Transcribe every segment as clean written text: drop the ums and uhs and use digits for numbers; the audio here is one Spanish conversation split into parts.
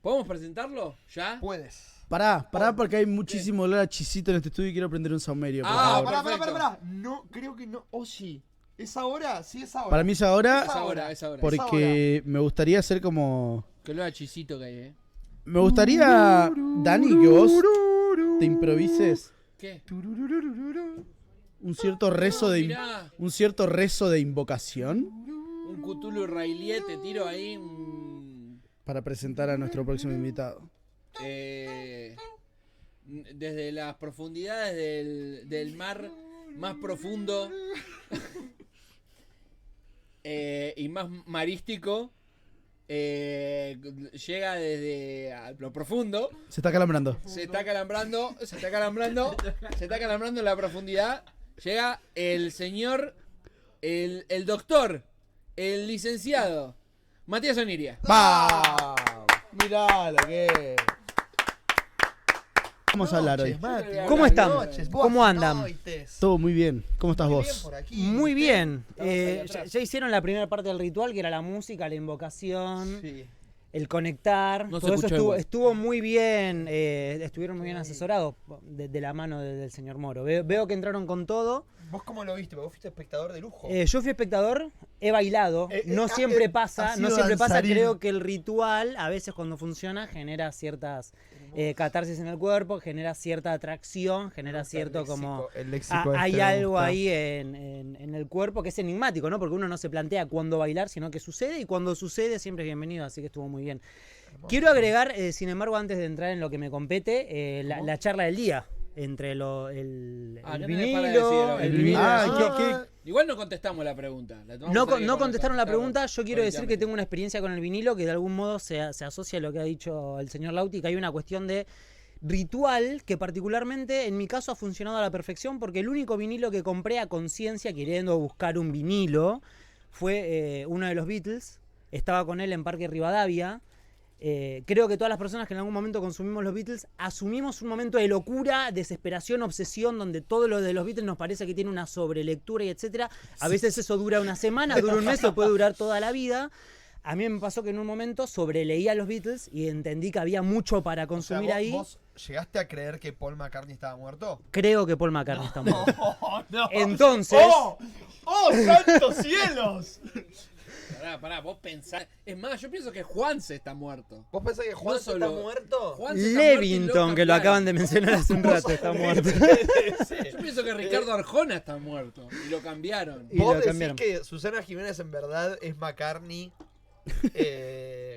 ¿Podemos presentarlo? ¿Ya? Puedes. Pará, porque hay muchísimo olor a chisito en este estudio y quiero prender un saumerio. por Ah, favor. Pará. No, creo que no. Oh, sí. ¿Es ahora? Sí, es ahora. Para mí es ahora Es ahora. porque me gustaría hacer como... Que lo chisito que hay, Me gustaría, Dani, que vos te improvises ¿Qué? un cierto rezo de Mirá. un cierto rezo de invocación Un Cthulhu Railiet, te tiro ahí para presentar a nuestro próximo invitado. desde las profundidades del mar más profundo y más marístico, llega desde lo profundo, Se está calambrando. se está calambrando en la profundidad, llega el señor, el doctor, el licenciado Matías Oniria. ¡Va! Mirá lo que es. Vamos a hablar hoy. ¿Cómo están? Noches, ¿Cómo andan? Todo muy bien. ¿Cómo estás vos? Muy bien. ahí atrás. Ya hicieron la primera parte del ritual, que era la música, la invocación, el conectar. No se todo eso escuchó igual. estuvo muy bien. Estuvieron muy bien asesorados de la mano del señor Moro. Veo que entraron con todo. ¿Vos cómo lo viste? Porque vos fuiste espectador de lujo. Yo fui espectador, he bailado. No siempre pasa, has no sido siempre pasa. danzarín. Creo que el ritual, a veces cuando funciona, genera ciertas catarsis en el cuerpo, genera cierta atracción, genera cierto como... El léxico hay este me algo gusta. ahí en el cuerpo que es enigmático, ¿no? Porque uno no se plantea cuándo bailar, sino que sucede, y cuando sucede siempre es bienvenido, así que estuvo muy bien. Quiero agregar, sin embargo, antes de entrar en lo que me compete, la charla del día entre el ¿qué tenés para vinilo, decir? el vinilo. Igual no contestamos la pregunta. La tomamos No, ahí no para contestaron la contestar pregunta. Yo quiero decir que políticamente. tengo una experiencia con el vinilo que de algún modo se asocia a lo que ha dicho el señor Lauti, que hay una cuestión de ritual que particularmente en mi caso ha funcionado a la perfección, porque el único vinilo que compré a conciencia queriendo buscar un vinilo fue uno de los Beatles. Estaba con él en Parque Rivadavia. Creo que todas las personas que en algún momento consumimos los Beatles asumimos un momento de locura, desesperación, obsesión, donde todo lo de los Beatles nos parece que tiene una sobrelectura y etcétera. A veces eso dura una semana, dura un mes o puede durar toda la vida. A mí me pasó que en un momento sobreleí a los Beatles y entendí que había mucho para consumir ahí. ¿Vos llegaste a creer que Paul McCartney estaba muerto? Creo que Paul McCartney está muerto. No. Entonces, ¡Oh, santos cielos! Pará, vos pensás. Es más, yo pienso que Juanse está muerto. ¿Vos pensás que Juan No solo- está muerto? Juanse está muerto y Levington, que lo cambiaron. acaban de mencionar hace un rato, está muerto. Yo pienso que Ricardo Arjona está muerto y lo cambiaron. Y ¿Vos lo decís cambiaron. que Susana Jiménez en verdad es McCartney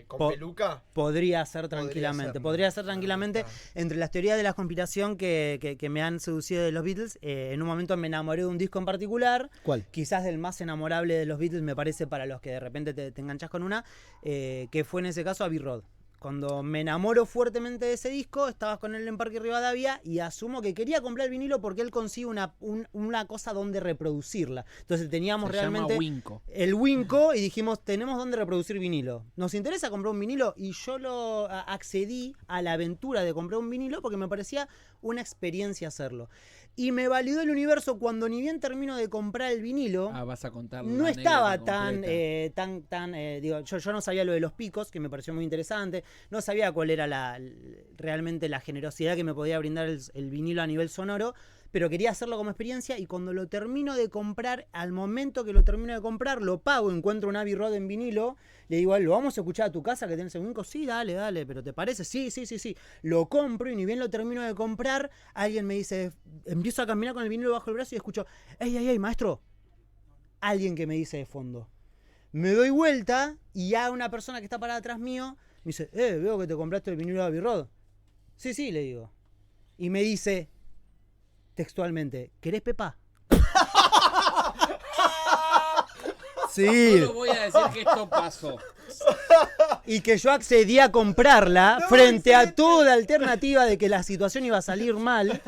con Po- peluca? Podría ser tranquilamente. Me gusta. Entre las teorías de la conspiración que me han seducido de los Beatles, en un momento me enamoré de un disco en particular. ¿Cuál? Quizás del más enamorable de los Beatles, me parece, para los que de repente te enganchas con una, que fue en ese caso Abbey Road. Cuando me enamoro fuertemente de ese disco, estabas con él en Parque Rivadavia y asumo que quería comprar el vinilo porque él consigue una cosa donde reproducirla. Entonces teníamos Se realmente llama Winco. el Winco y dijimos, tenemos donde reproducir vinilo. ¿Nos interesa comprar un vinilo? Y yo accedí a la aventura de comprar un vinilo porque me parecía una experiencia hacerlo. Y me validó el universo cuando ni bien termino de comprar el vinilo. Vas a contar. No estaba digo, yo no sabía lo de los picos, que me pareció muy interesante, no sabía cuál era realmente la generosidad que me podía brindar el vinilo a nivel sonoro, pero quería hacerlo como experiencia y cuando lo termino de comprar, al momento que lo termino de comprar, lo pago, encuentro un Abbey Road en vinilo, le digo, ¿lo vamos a escuchar a tu casa que tenés el Winco? Sí, dale, pero ¿te parece? Sí. Lo compro y ni bien lo termino de comprar, alguien me dice, empiezo a caminar con el vinilo bajo el brazo y escucho, ¡Ey, maestro! Alguien que me dice de fondo. Me doy vuelta y a una persona que está parada atrás mío me dice, veo que te compraste el vinilo de Abbey Road. Sí, le digo. Y me dice textualmente, ¿querés Pepa? Sí. Solo voy a decir que esto pasó. Y que yo accedí a comprarla frente a toda alternativa de que la situación iba a salir mal.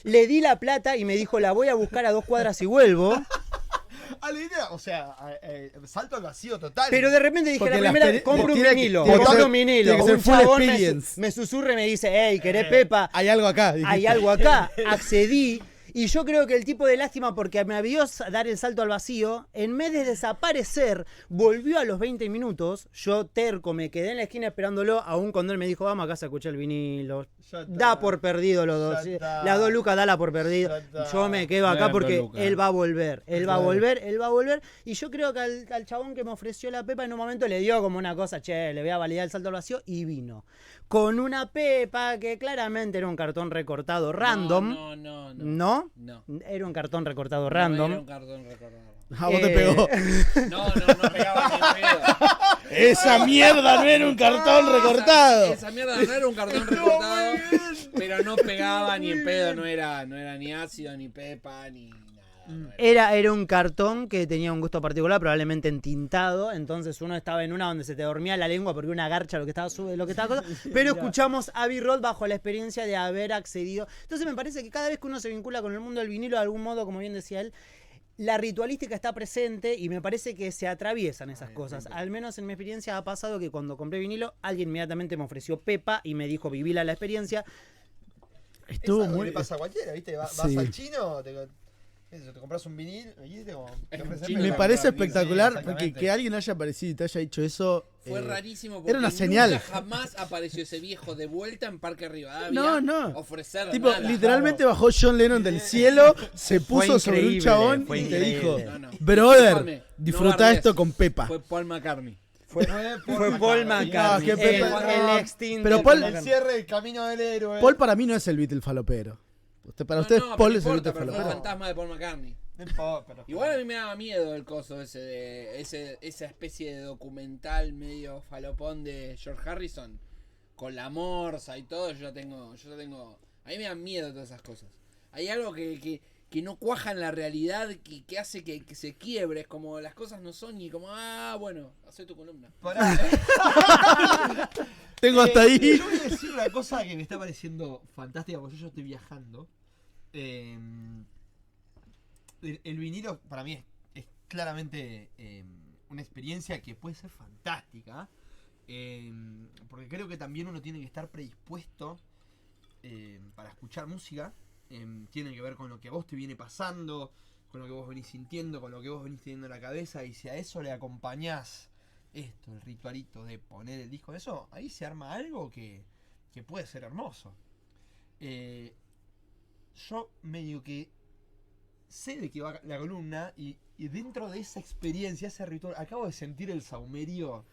Le di la plata y me dijo, la voy a buscar a 2 cuadras y vuelvo. O sea, salto al vacío total. Pero de repente dije, Porque la la primera, experien- compro un tiene que- vinilo. tiene que Compro ser- un vinilo. tiene que ser Un full chabón experience. me susurra y me dice, ¿querés Pepa? Hay algo acá. dijiste. Hay algo acá. Accedí Y yo creo que el tipo de lástima, porque me vio dar el salto al vacío, en vez de desaparecer, volvió a los 20 minutos. Yo, terco, me quedé en la esquina esperándolo, aún cuando él me dijo, vamos a casa a escuchar el vinilo. Da por perdido los dos. Las 2 lucas, dala por perdido. Yo me quedo acá porque él va a volver. Él va a volver. Y yo creo que al chabón que me ofreció la pepa en un momento le dio como una cosa, che, le voy a validar el salto al vacío, y vino. Con una pepa que claramente era un cartón recortado random. ¿No? Era un cartón recortado random. No era un cartón recortado. Ah, vos te pegó. No pegaba ni en pedo. Esa mierda no era un cartón recortado. Esa mierda no era un cartón recortado, pero no pegaba ni en pedo, no era ni ácido, ni pepa, ni nada. Era un cartón que tenía un gusto particular, probablemente entintado. Entonces uno estaba en una donde se te dormía la lengua porque una garcha lo que estaba pero escuchamos a Abbey Road bajo la experiencia de haber accedido. Entonces me parece que cada vez que uno se vincula con el mundo del vinilo, de algún modo, como bien decía él, la ritualística está presente y me parece que se atraviesan esas cosas. Al menos en mi experiencia ha pasado que cuando compré vinilo, alguien inmediatamente me ofreció pepa y me dijo, vivila la experiencia. Estuvo Eso muy... le pasa a cualquiera, ¿viste? Vas Sí. al chino, te compras un vinil y te ofrecen chino Me pepa. parece Sí, espectacular exactamente. porque que alguien haya aparecido y te haya dicho eso. Fue rarísimo porque era una señal. nunca jamás apareció ese viejo de vuelta en Parque Rivadavia. No. Ofrecer Tipo, nada. literalmente bajó John Lennon del cielo, se puso sobre un increíble, chabón fue y te increíble. dijo, No. brother, Disculpame, disfruta bardees. esto con Pepa. Fue Paul McCartney. Fue Paul McCartney. No, que Pepe- el extinto. Pero Paul- El cierre del camino del héroe. Paul para mí no es el Beatle falopero. Para ustedes No, Paul pero es el importa, Beatle pero fue el falopero. fantasma de Paul McCartney. No importa, pero- Igual a mí me daba miedo el coso ese de esa especie de documental medio falopón de George Harrison con la morsa y todo. Yo ya tengo a mí me dan miedo todas esas cosas. Hay algo que no cuaja en la realidad, que hace que se quiebre. Es como las cosas no son y como, bueno, hacé tu columna. Pará. Tengo hasta ahí. Yo voy a decir una cosa que me está pareciendo fantástica porque yo estoy viajando. El vinilo para mí es claramente una experiencia que puede ser fantástica. Porque creo que también uno tiene que estar predispuesto para escuchar música. Tiene que ver con lo que a vos te viene pasando, con lo que vos venís sintiendo, con lo que vos venís teniendo en la cabeza. Y si a eso le acompañás esto, el ritualito de poner el disco, eso, ahí se arma algo que puede ser hermoso. Yo medio que sé de qué va la columna y dentro de esa experiencia, ese ritual, acabo de sentir el saumerio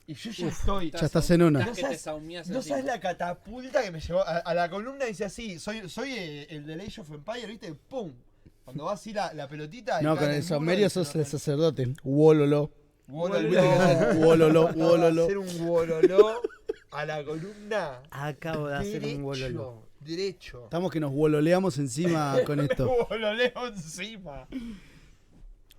y yo ya estoy... Ya estás en una. Que te saumeás No así. sabes la catapulta que me llevó a la columna. Dice así, soy el de Age of Empire, ¿viste? ¡Pum! Cuando va así la pelotita... y No, cae con en el muro saumerio y se sos el enoja. sacerdote. Wololo. Wololo. Wololo, Acabo de wololo. hacer un wololo a la columna. Acabo de hacer un bololo. Derecho. Estamos que nos wololeamos encima con esto. Wololeo encima.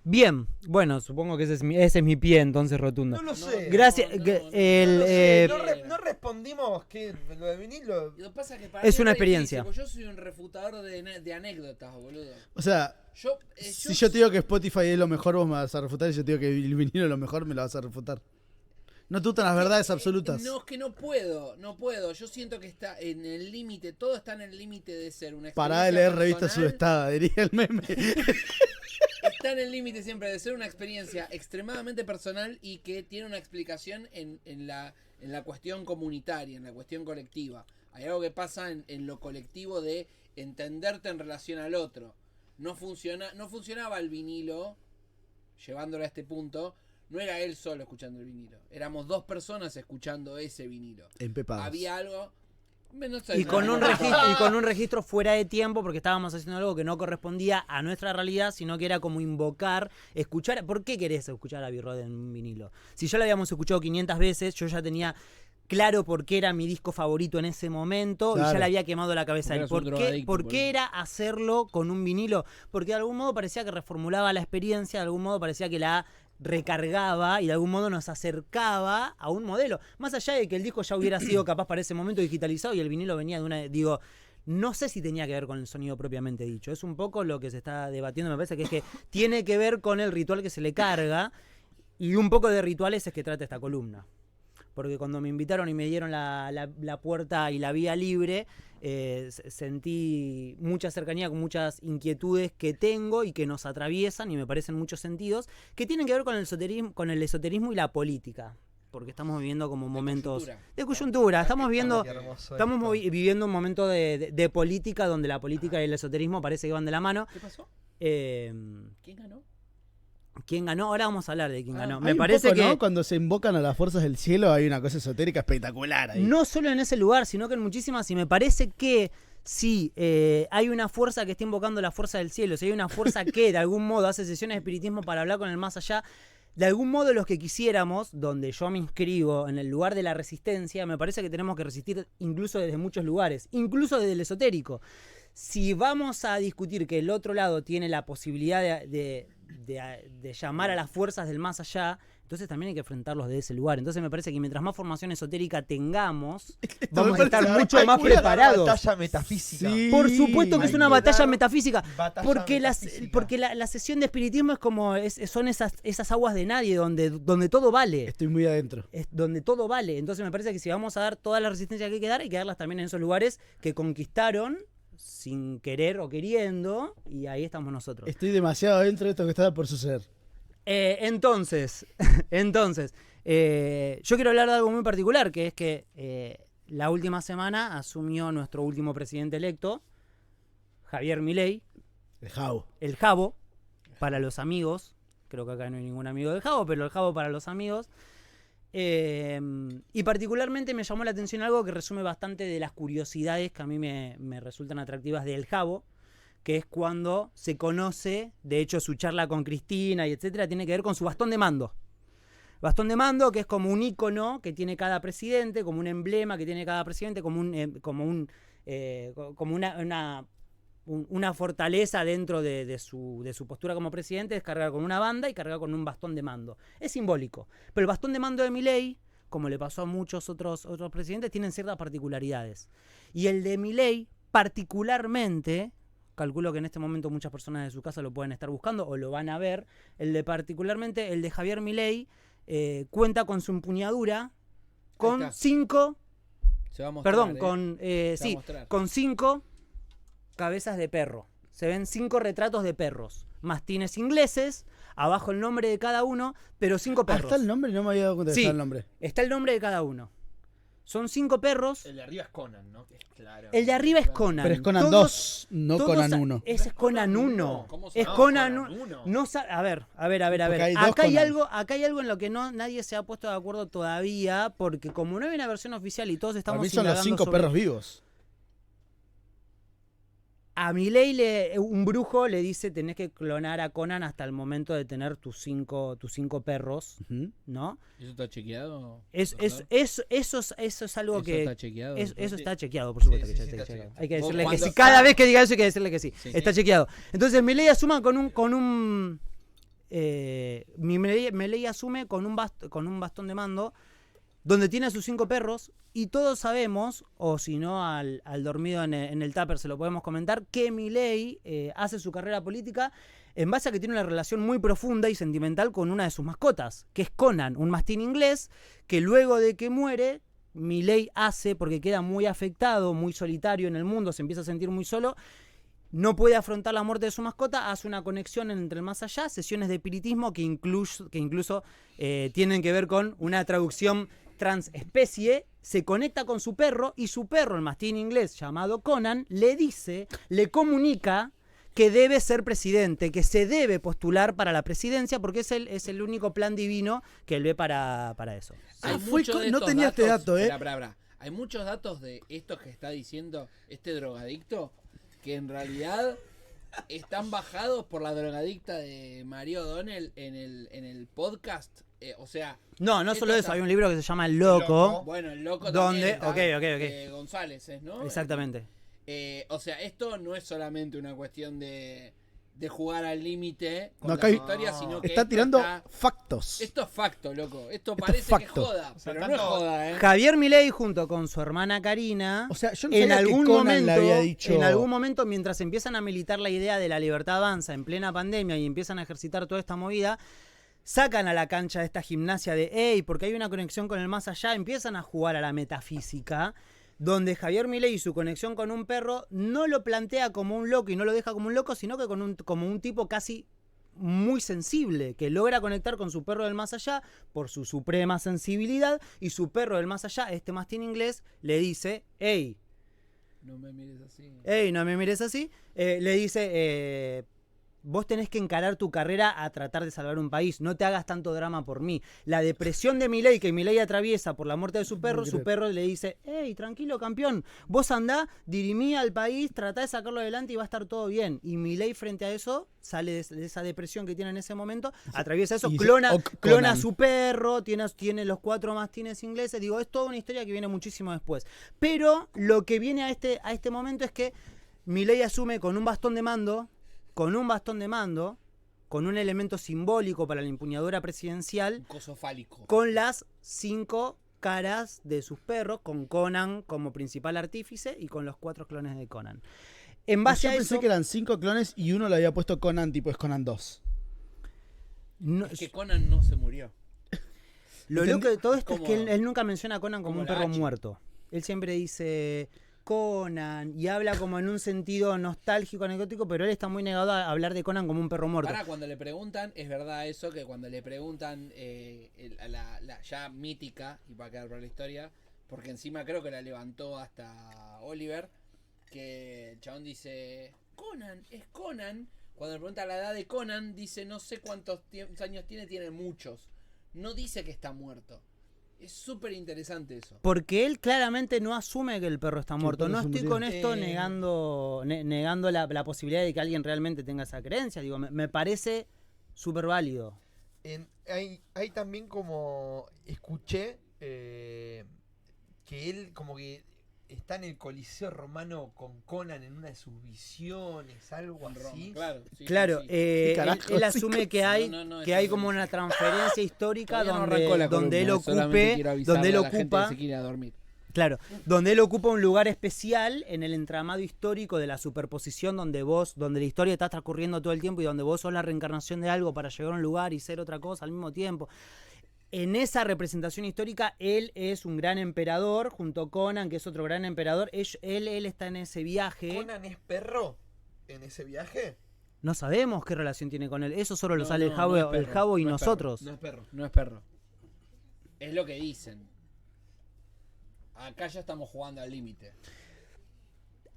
Bien, bueno, supongo que ese es mi pie entonces rotundo. No lo sé. Gracias. No, no, que- no, el, No lo sé, eh, no respondimos que lo de vinilo. Lo que pasa es que para Es mí una re difícil, experiencia. porque yo soy un refutador de anécdotas, boludo. O sea, Yo, si yo te digo que Spotify es lo mejor, vos me vas a refutar. Y yo te digo que el vinilo es lo mejor, me lo vas a refutar. No te gustan las verdades absolutas. No, es que no puedo. Yo siento que está en el límite, todo está en el límite de ser una experiencia Pará de leer revistas personal. subestadas, diría el meme. Está en el límite siempre de ser una experiencia extremadamente personal y que tiene una explicación en la cuestión comunitaria, en la cuestión colectiva. Hay algo que pasa en lo colectivo de entenderte en relación al otro. No funcionaba el vinilo, llevándolo a este punto. No era él solo escuchando el vinilo. Éramos 2 personas escuchando ese vinilo. Empepados. Había algo... No sé, Y con, no, un no, registro, y con un registro fuera de tiempo porque estábamos haciendo algo que no correspondía a nuestra realidad, sino que era como invocar, escuchar. ¿Por qué querés escuchar a Abbey Road en un vinilo? Si ya lo habíamos escuchado 500 veces, yo ya tenía claro por qué era mi disco favorito en ese momento y Claro. ya le había quemado la cabeza a él. Porque eras un drogadicto, ¿Por boludo. qué era hacerlo con un vinilo? Porque de algún modo parecía que reformulaba la experiencia, de algún modo parecía que la recargaba y de algún modo nos acercaba a un modelo. Más allá de que el disco ya hubiera sido capaz para ese momento digitalizado y el vinilo venía de una... Digo, no sé si tenía que ver con el sonido propiamente dicho. Es un poco lo que se está debatiendo, me parece que es que tiene que ver con el ritual que se le carga y un poco de rituales es que trata esta columna. porque cuando me invitaron y me dieron la puerta y la vía libre, sentí mucha cercanía con muchas inquietudes que tengo y que nos atraviesan y me parecen muchos sentidos, que tienen que ver con el esoterismo y la política. Porque estamos viviendo como momentos de coyuntura. Estamos viviendo un momento de política donde la política y el esoterismo parece que van de la mano. ¿Qué pasó? ¿Quién ganó? ¿Quién ganó? Ahora vamos a hablar de quién ganó. Hay Me un parece poco, que ¿no? Cuando se invocan a las fuerzas del cielo hay una cosa esotérica espectacular ahí. no solo en ese lugar, sino que en muchísimas. Y me parece que si hay una fuerza que está invocando la fuerza del cielo, si hay una fuerza que de algún modo hace sesiones de espiritismo para hablar con el más allá, de algún modo los que quisiéramos, donde yo me inscribo en el lugar de la resistencia, me parece que tenemos que resistir incluso desde muchos lugares, incluso desde el esotérico. Si vamos a discutir que el otro lado tiene la posibilidad de llamar a las fuerzas del más allá, entonces también hay que enfrentarlos desde ese lugar. Entonces me parece que mientras más formación esotérica tengamos, vamos a estar mucho más preparados. Batalla metafísica. Sí. Por supuesto que es una batalla metafísica, Batalla porque metafísica. la sesión de espiritismo es como son esas aguas de nadie donde todo vale. Estoy muy adentro. Es donde todo vale. Entonces me parece que si vamos a dar toda la resistencia que hay que darlas también en esos lugares que conquistaron sin querer o queriendo, y ahí estamos nosotros. Estoy demasiado adentro de esto que está por suceder. Entonces, yo quiero hablar de algo muy particular, que es que la última semana asumió nuestro último presidente electo, Javier Milei, El Javo. el Javo, para los amigos. Creo que acá no hay ningún amigo del Javo, pero el Javo para los amigos. Y particularmente me llamó la atención algo que resume bastante de las curiosidades que a mí me resultan atractivas del Javo, que es cuando se conoce, de hecho su charla con Cristina y etcétera, tiene que ver con su bastón de mando. Bastón de mando, que es como un ícono que tiene cada presidente, como un emblema que tiene cada presidente, como una fortaleza dentro de su postura como presidente, es cargar con una banda y cargar con un bastón de mando. Es simbólico. Pero el bastón de mando de Milei, como le pasó a muchos otros presidentes, tienen ciertas particularidades. Y el de Milei, particularmente, calculo que en este momento muchas personas de su casa lo pueden estar buscando o lo van a ver, el de Javier Milei cuenta con su empuñadura con está. 5... Se va a mostrar, Perdón, Se va a mostrar. con 5 cabezas de perro. Se ven 5 retratos de perros. Mastines ingleses, abajo el nombre de cada uno, pero 5 perros. ¿Está el nombre? No me había dado cuenta de Sí. está el nombre. Está el nombre de cada uno. Son 5 perros. El de arriba es Conan, ¿no? Que es claro. El de arriba es Conan. Pero es Conan Todos- 2, no todos Conan 1. Ese es Conan 1. ¿Cómo se Es llama? Conan Conan 1. 1. No a ver. Porque hay dos Acá hay Conan. algo en lo que nadie se ha puesto de acuerdo todavía, porque como no hay una versión oficial y todos Para estamos mí son los indagando 5 sobre- perros vivos. A Milei un brujo le dice tenés que clonar a Conan hasta el momento de tener tus cinco perros, Ujú. ¿no? ¿Eso está chequeado? Eso es algo ¿Eso que... está chequeado? Eso está chequeado, por supuesto Sí, que sí, está está chequeado. chequeado. Hay que Vos decirle que cuando- sí. Cada vez que diga eso hay que decirle que sí. Sí. Está chequeado. Entonces Milei asume Milei asume con un bastón de mando donde tiene a sus 5 perros y todos sabemos, o si no al dormido en el tupper se lo podemos comentar, que Milei hace su carrera política en base a que tiene una relación muy profunda y sentimental con una de sus mascotas, que es Conan, un mastín inglés que luego de que muere, Milei hace, porque queda muy afectado, muy solitario en el mundo, se empieza a sentir muy solo, no puede afrontar la muerte de su mascota, hace una conexión entre el más allá, sesiones de espiritismo que incluso tienen que ver con una traducción transespecie, se conecta con su perro y su perro, el mastín inglés llamado Conan, le comunica que debe ser presidente, que se debe postular para la presidencia porque es el único plan divino que él ve para eso. Hay fue muchos de no estos tenía este dato, Esperá. Hay muchos datos de esto que está diciendo este drogadicto que en realidad están bajados por la drogadicta de María O'Donnell en el podcast. O sea, No esto solo eso, está- hay un libro que se llama El Loco. bueno, el loco ¿Dónde? también está, Ok. González es, ¿no? Exactamente. O sea, esto no es solamente una cuestión de jugar al límite con No, la acá hay- historia, sino que Está esto tirando está- factos. Esto es facto, loco. Esto es parece que facto. joda, O sea, pero no es tanto- joda, ¿eh? Javier Milei junto con su hermana Karina, O sea, yo no en sabía algún que Conan momento, le había dicho. en algún momento, mientras empiezan a militar la idea de la libertad avanza en plena pandemia y empiezan a ejercitar toda esta movida, sacan a la cancha de esta gimnasia de, hey, porque hay una conexión con el más allá, empiezan a jugar a la metafísica, donde Javier Milei y su conexión con un perro no lo plantea como un loco y no lo deja como un loco, sino que como un tipo casi muy sensible, que logra conectar con su perro del más allá por su suprema sensibilidad, y su perro del más allá, este mastín inglés, le dice, hey, no me mires así. No me mires así. Le dice, vos tenés que encarar tu carrera a tratar de salvar un país. No te hagas tanto drama por mí. La depresión de Milei que Milei atraviesa por la muerte de su perro le dice, hey, tranquilo, campeón. Vos andá, dirimí al país, tratá de sacarlo adelante y va a estar todo bien. Y Milei frente a eso sale de esa depresión que tiene en ese momento, atraviesa eso, clona a su perro, tiene los 4 mastines ingleses. Digo, es toda una historia que viene muchísimo después. Pero lo que viene a este momento es que Milei asume con un bastón de mando, con un elemento simbólico para la empuñadura presidencial, Un coso fálico. con las 5 caras de sus perros, con Conan como principal artífice y con los 4 clones de Conan. En base Yo a pensé eso, que eran 5 clones y uno lo había puesto Conan, tipo es Conan 2. no- Es que Conan no se murió. lo loco de todo esto es como- que él nunca menciona a Conan como como un la perro H. muerto. Él siempre dice Conan y habla como en un sentido nostálgico, anecdótico, pero él está muy negado a hablar de Conan como un perro muerto. Ahora, cuando le preguntan, es verdad eso, que cuando le preguntan a la ya mítica, y va a quedar para la historia, porque encima creo que la levantó hasta Oliver, que el chabón dice, Conan, es Conan. Cuando le pregunta la edad de Conan, dice, no sé cuántos años tiene muchos. No dice que está muerto. Es súper interesante eso. Porque él claramente no asume que el perro está muerto. perro No se estoy murió. con esto negando la posibilidad de que alguien realmente tenga esa creencia. Digo, me parece súper válido. Hay también como escuché que él como que está en el Coliseo Romano con Conan en una de sus visiones, algo En Roma, así. claro. Sí, Claro, sí, sí. ¿Qué carajo, él asume que hay, No, que hay como una transferencia histórica Todavía no arrancó la donde él columna, solamente ocupe, quiero avisarle donde él a la gente que ocupa, se quiere ir a dormir. claro, donde él ocupa un lugar especial en el entramado histórico de la superposición donde la historia está transcurriendo todo el tiempo y donde vos sos la reencarnación de algo para llegar a un lugar y ser otra cosa al mismo tiempo. En esa representación histórica, él es un gran emperador, junto a Conan, que es otro gran emperador. Él está en ese viaje. ¿Conan es perro en ese viaje? No sabemos qué relación tiene con él. Eso solo lo No, sale no, el Jabo, no es perro, el Jabo y no es perro, nosotros. No es perro, no es perro. Es lo que dicen. Acá ya estamos jugando al límite.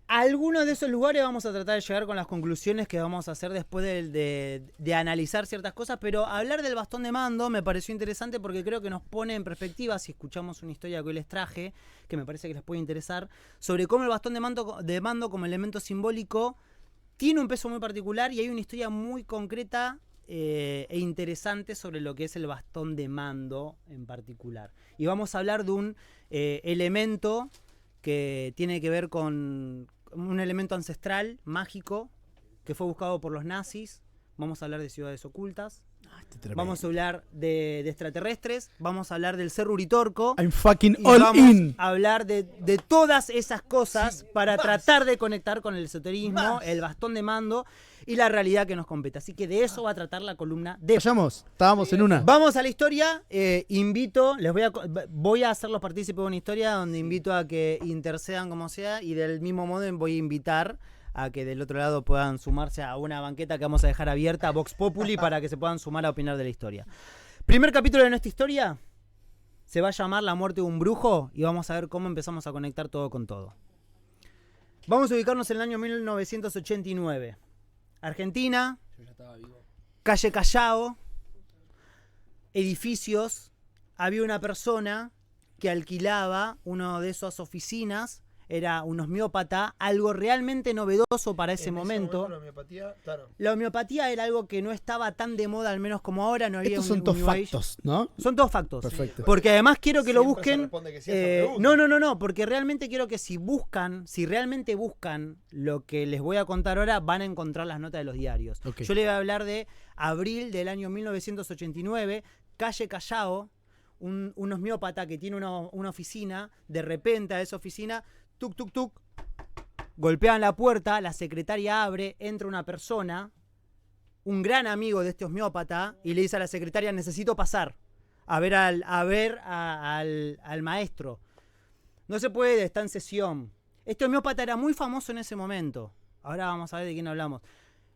A algunos de esos lugares vamos a tratar de llegar con las conclusiones que vamos a hacer después de analizar ciertas cosas, pero hablar del bastón de mando me pareció interesante porque creo que nos pone en perspectiva, si escuchamos una historia que hoy les traje, que me parece que les puede interesar, sobre cómo el bastón de mando como elemento simbólico tiene un peso muy particular y hay una historia muy concreta e interesante sobre lo que es el bastón de mando en particular. Y vamos a hablar de un elemento que tiene que ver con un elemento ancestral, mágico, que fue buscado por los nazis. Vamos a hablar de ciudades ocultas. Vamos a hablar de extraterrestres. Vamos a hablar del Cerro Uritorco. I'm fucking Y all vamos in. a hablar de todas esas cosas para tratar de conectar con el esoterismo, el bastón de mando y la realidad que nos compete. Así que de eso va a tratar la columna de... Vayamos, estábamos en una. Vamos a la historia. Voy a hacerlos partícipes de una historia donde invito a que intercedan como sea y del mismo modo voy a invitar a que del otro lado puedan sumarse a una banqueta que vamos a dejar abierta, Vox Populi, para que se puedan sumar a opinar de la historia. Primer capítulo de nuestra historia se va a llamar La muerte de un brujo y vamos a ver cómo empezamos a conectar todo con todo. Vamos a ubicarnos en el año 1989. Argentina, Yo ya estaba vivo. calle Callao, edificios. Había una persona que alquilaba una de esas oficinas, era un homeópata, algo realmente novedoso para ese momento. La homeopatía, claro. La homeopatía era algo que no estaba tan de moda, al menos como ahora, no había Estos son un todos New Age. factos, ¿no? Son todos factos. Perfecto. Porque además quiero que lo Siempre se busquen. responde que sí a esa pregunta. No, porque realmente quiero que si realmente buscan lo que les voy a contar ahora, van a encontrar las notas de los diarios. Ok. Yo les voy a hablar de abril del año 1989, calle Callao, un homeópata que tiene una oficina. De repente a esa oficina, tuk, tuk, tuk, golpean la puerta, la secretaria abre, entra una persona un gran amigo de este homeópata y le dice a la secretaria, necesito pasar a ver al maestro. No se puede, está en sesión. Este homeópata era muy famoso en ese momento. Ahora vamos a ver de quién hablamos.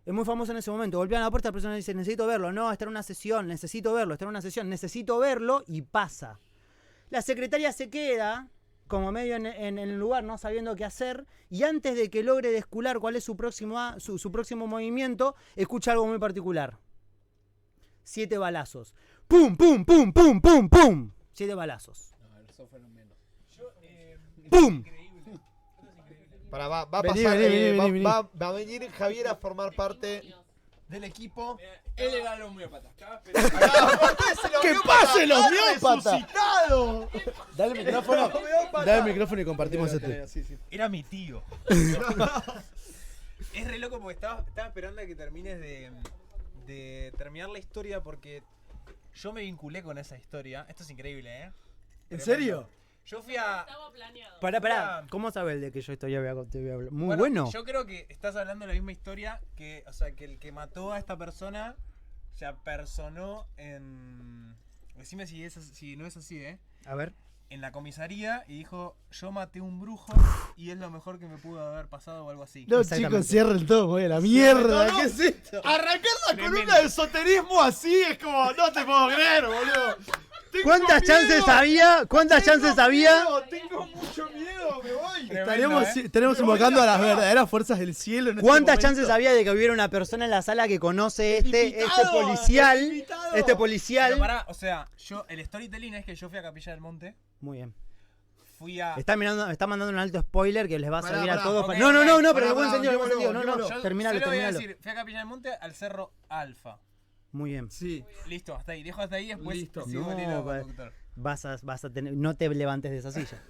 Es muy famoso en ese momento. Golpean la puerta, la persona dice, necesito verlo. No, está en una sesión, necesito verlo, está en una sesión, necesito verlo, y pasa. La secretaria se queda como medio en el lugar, no sabiendo qué hacer, y antes de que logre descular cuál es su próximo movimiento, escucha algo muy particular. 7 balazos. ¡Pum, pum, pum, pum, pum, pum! 7 balazos. No, eso fueron menos. ¡Pum! Va a Vení, pasar, vení. va a venir Javier a formar parte del equipo. Él era el homeópata. ¡Que pase el homeópata! ¡Resucitado! Dale el micrófono. Dale el micrófono y compartimos este. Era mi tío. Es re loco porque estaba esperando a que termines de terminar la historia porque yo me vinculé con esa historia. Esto es increíble, ¿eh? ¿En serio? Yo fui a... Estaba planeado. Pará. ¿Cómo sabe el de que yo te voy a hablar? Muy bueno. Yo creo que estás hablando de la misma historia que, o sea, que el que mató a esta persona se apersonó en... Decime si no es así, ¿eh? A ver. En la comisaría y dijo, yo maté un brujo y es lo mejor que me pudo haber pasado o algo así. No, Exactamente. chicos, cierren todo, voy a la mierda. No, no. ¿Qué es esto? Arrancar la Tremendo. columna de esoterismo así es como, no te puedo creer, boludo. Tengo ¿Cuántas miedo, chances había? ¿Cuántas tengo chances había? miedo, tengo mucho miedo, me voy. Estaremos invocando a las verdaderas fuerzas del cielo. En este ¿Cuántas momento. chances había de que hubiera una persona en la sala que conoce este invitado, policial? el invitado. Este policial. Pero pará, o sea, el storytelling es que yo fui a Capilla del Monte, Muy bien. fui a... Está mandando un alto spoiler que les va a Pará, servir a pará, todos. ok, No, pero pará, en buen sentido, en buen dímelo, sentido. No, dímelo. terminalo. Solo voy a decir, fui a Capilla del Monte al Cerro Alfa. Muy bien. Sí. Listo, hasta ahí. Dejo hasta ahí, después Listo. sigo No, el hilo va- conductor. Vas a tener. No te levantes de esa silla.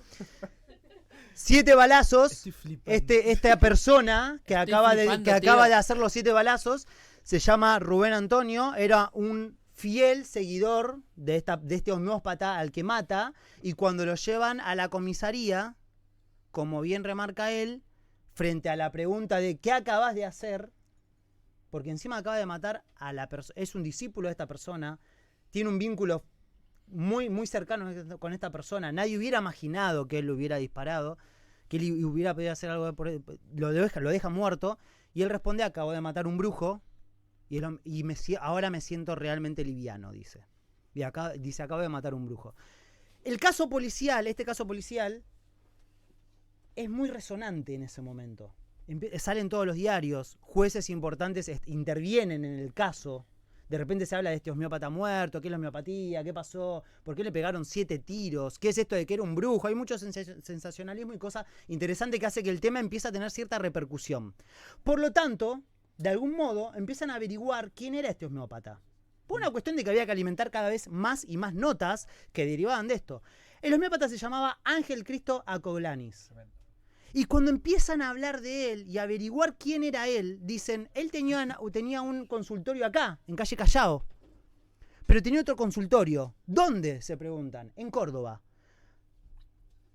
7 balazos. Estoy flipando. Esta persona que Estoy acaba flipando, de tío. hacer los 7 balazos se llama Rubén Antonio. Era un fiel seguidor de este homeópata al que mata. Y cuando lo llevan a la comisaría, como bien remarca él, frente a la pregunta de ¿qué acabas de hacer? Porque encima acaba de matar a la persona. Es un discípulo de esta persona. Tiene un vínculo muy, muy cercano con esta persona. Nadie hubiera imaginado que él lo hubiera disparado, que él hubiera podido hacer algo por él. Lo deja muerto. Y él responde, acabo de matar un brujo. Ahora me siento realmente liviano, dice. Y acá dice, acabo de matar un brujo. Este caso policial, es muy resonante en ese momento. Salen todos los diarios, jueces importantes intervienen en el caso. De repente se habla de este homeópata muerto, qué es la homeopatía, qué pasó, por qué le pegaron 7 tiros, qué es esto de que era un brujo. Hay mucho sensacionalismo y cosa interesante que hace que el tema empiece a tener cierta repercusión. Por lo tanto, de algún modo, empiezan a averiguar quién era este homeópata. Por una cuestión de que había que alimentar cada vez más y más notas que derivaban de esto. El homeópata se llamaba Ángel Cristo Acoglanis. Y cuando empiezan a hablar de él y a averiguar quién era él, dicen, él tenía un consultorio acá, en calle Callao. Pero tenía otro consultorio. ¿Dónde? Se preguntan. En Córdoba.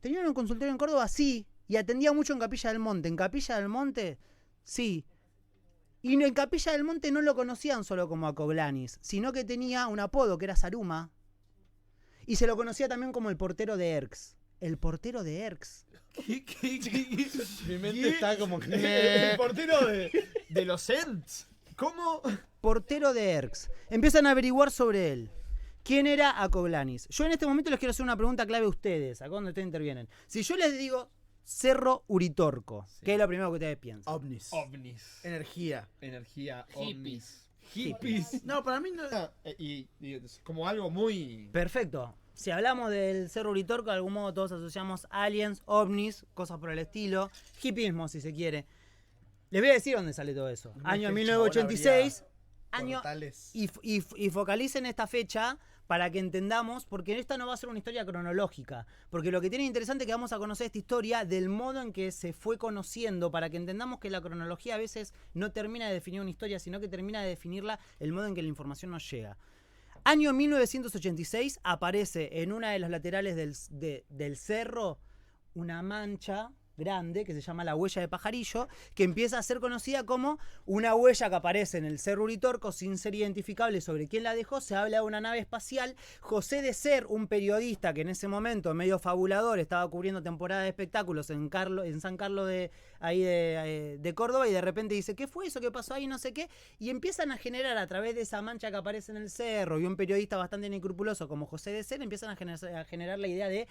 ¿Tenían un consultorio en Córdoba? Sí. Y atendía mucho en Capilla del Monte. ¿En Capilla del Monte? Sí. Y en Capilla del Monte no lo conocían solo como Acoglanis, sino que tenía un apodo que era Saruma. Y se lo conocía también como el portero de Erx. El portero de Erx. Mi mente está como que. El portero de los Ents. ¿Cómo? Portero de Erx. Empiezan a averiguar sobre él. ¿Quién era Acoglanis? Yo en este momento les quiero hacer una pregunta clave a ustedes, acá donde ustedes intervienen. Si yo les digo Cerro Uritorco, ¿qué es lo primero que ustedes piensan? Ovnis. Ovnis. Energía. Energía. Hippies. Hippies. No, para mí no. Y es como algo muy... Perfecto. Si hablamos del Cerro Uritorco, de algún modo todos asociamos aliens, ovnis, cosas por el estilo, hippismo si se quiere. Les voy a decir dónde sale todo eso. Año 1986. Año, Portales. y focalicen esta fecha para que entendamos, porque esta no va a ser una historia cronológica, porque lo que tiene interesante es que vamos a conocer esta historia del modo en que se fue conociendo, para que entendamos que la cronología a veces no termina de definir una historia, sino que termina de definirla el modo en que la información nos llega. Año 1986 aparece en una de las laterales del cerro una mancha grande que se llama la huella de pajarillo, que empieza a ser conocida como una huella que aparece en el Cerro Uritorco sin ser identificable sobre quién la dejó. Se habla de una nave espacial. José de Ser, un periodista que en ese momento, medio fabulador, estaba cubriendo temporada de espectáculos en San Carlos de Córdoba, y de repente dice, ¿qué fue eso? ¿Qué pasó ahí? No sé qué. Y empiezan a generar, a través de esa mancha que aparece en el cerro, y un periodista bastante inescrupuloso como José de Ser, empiezan a generar la idea de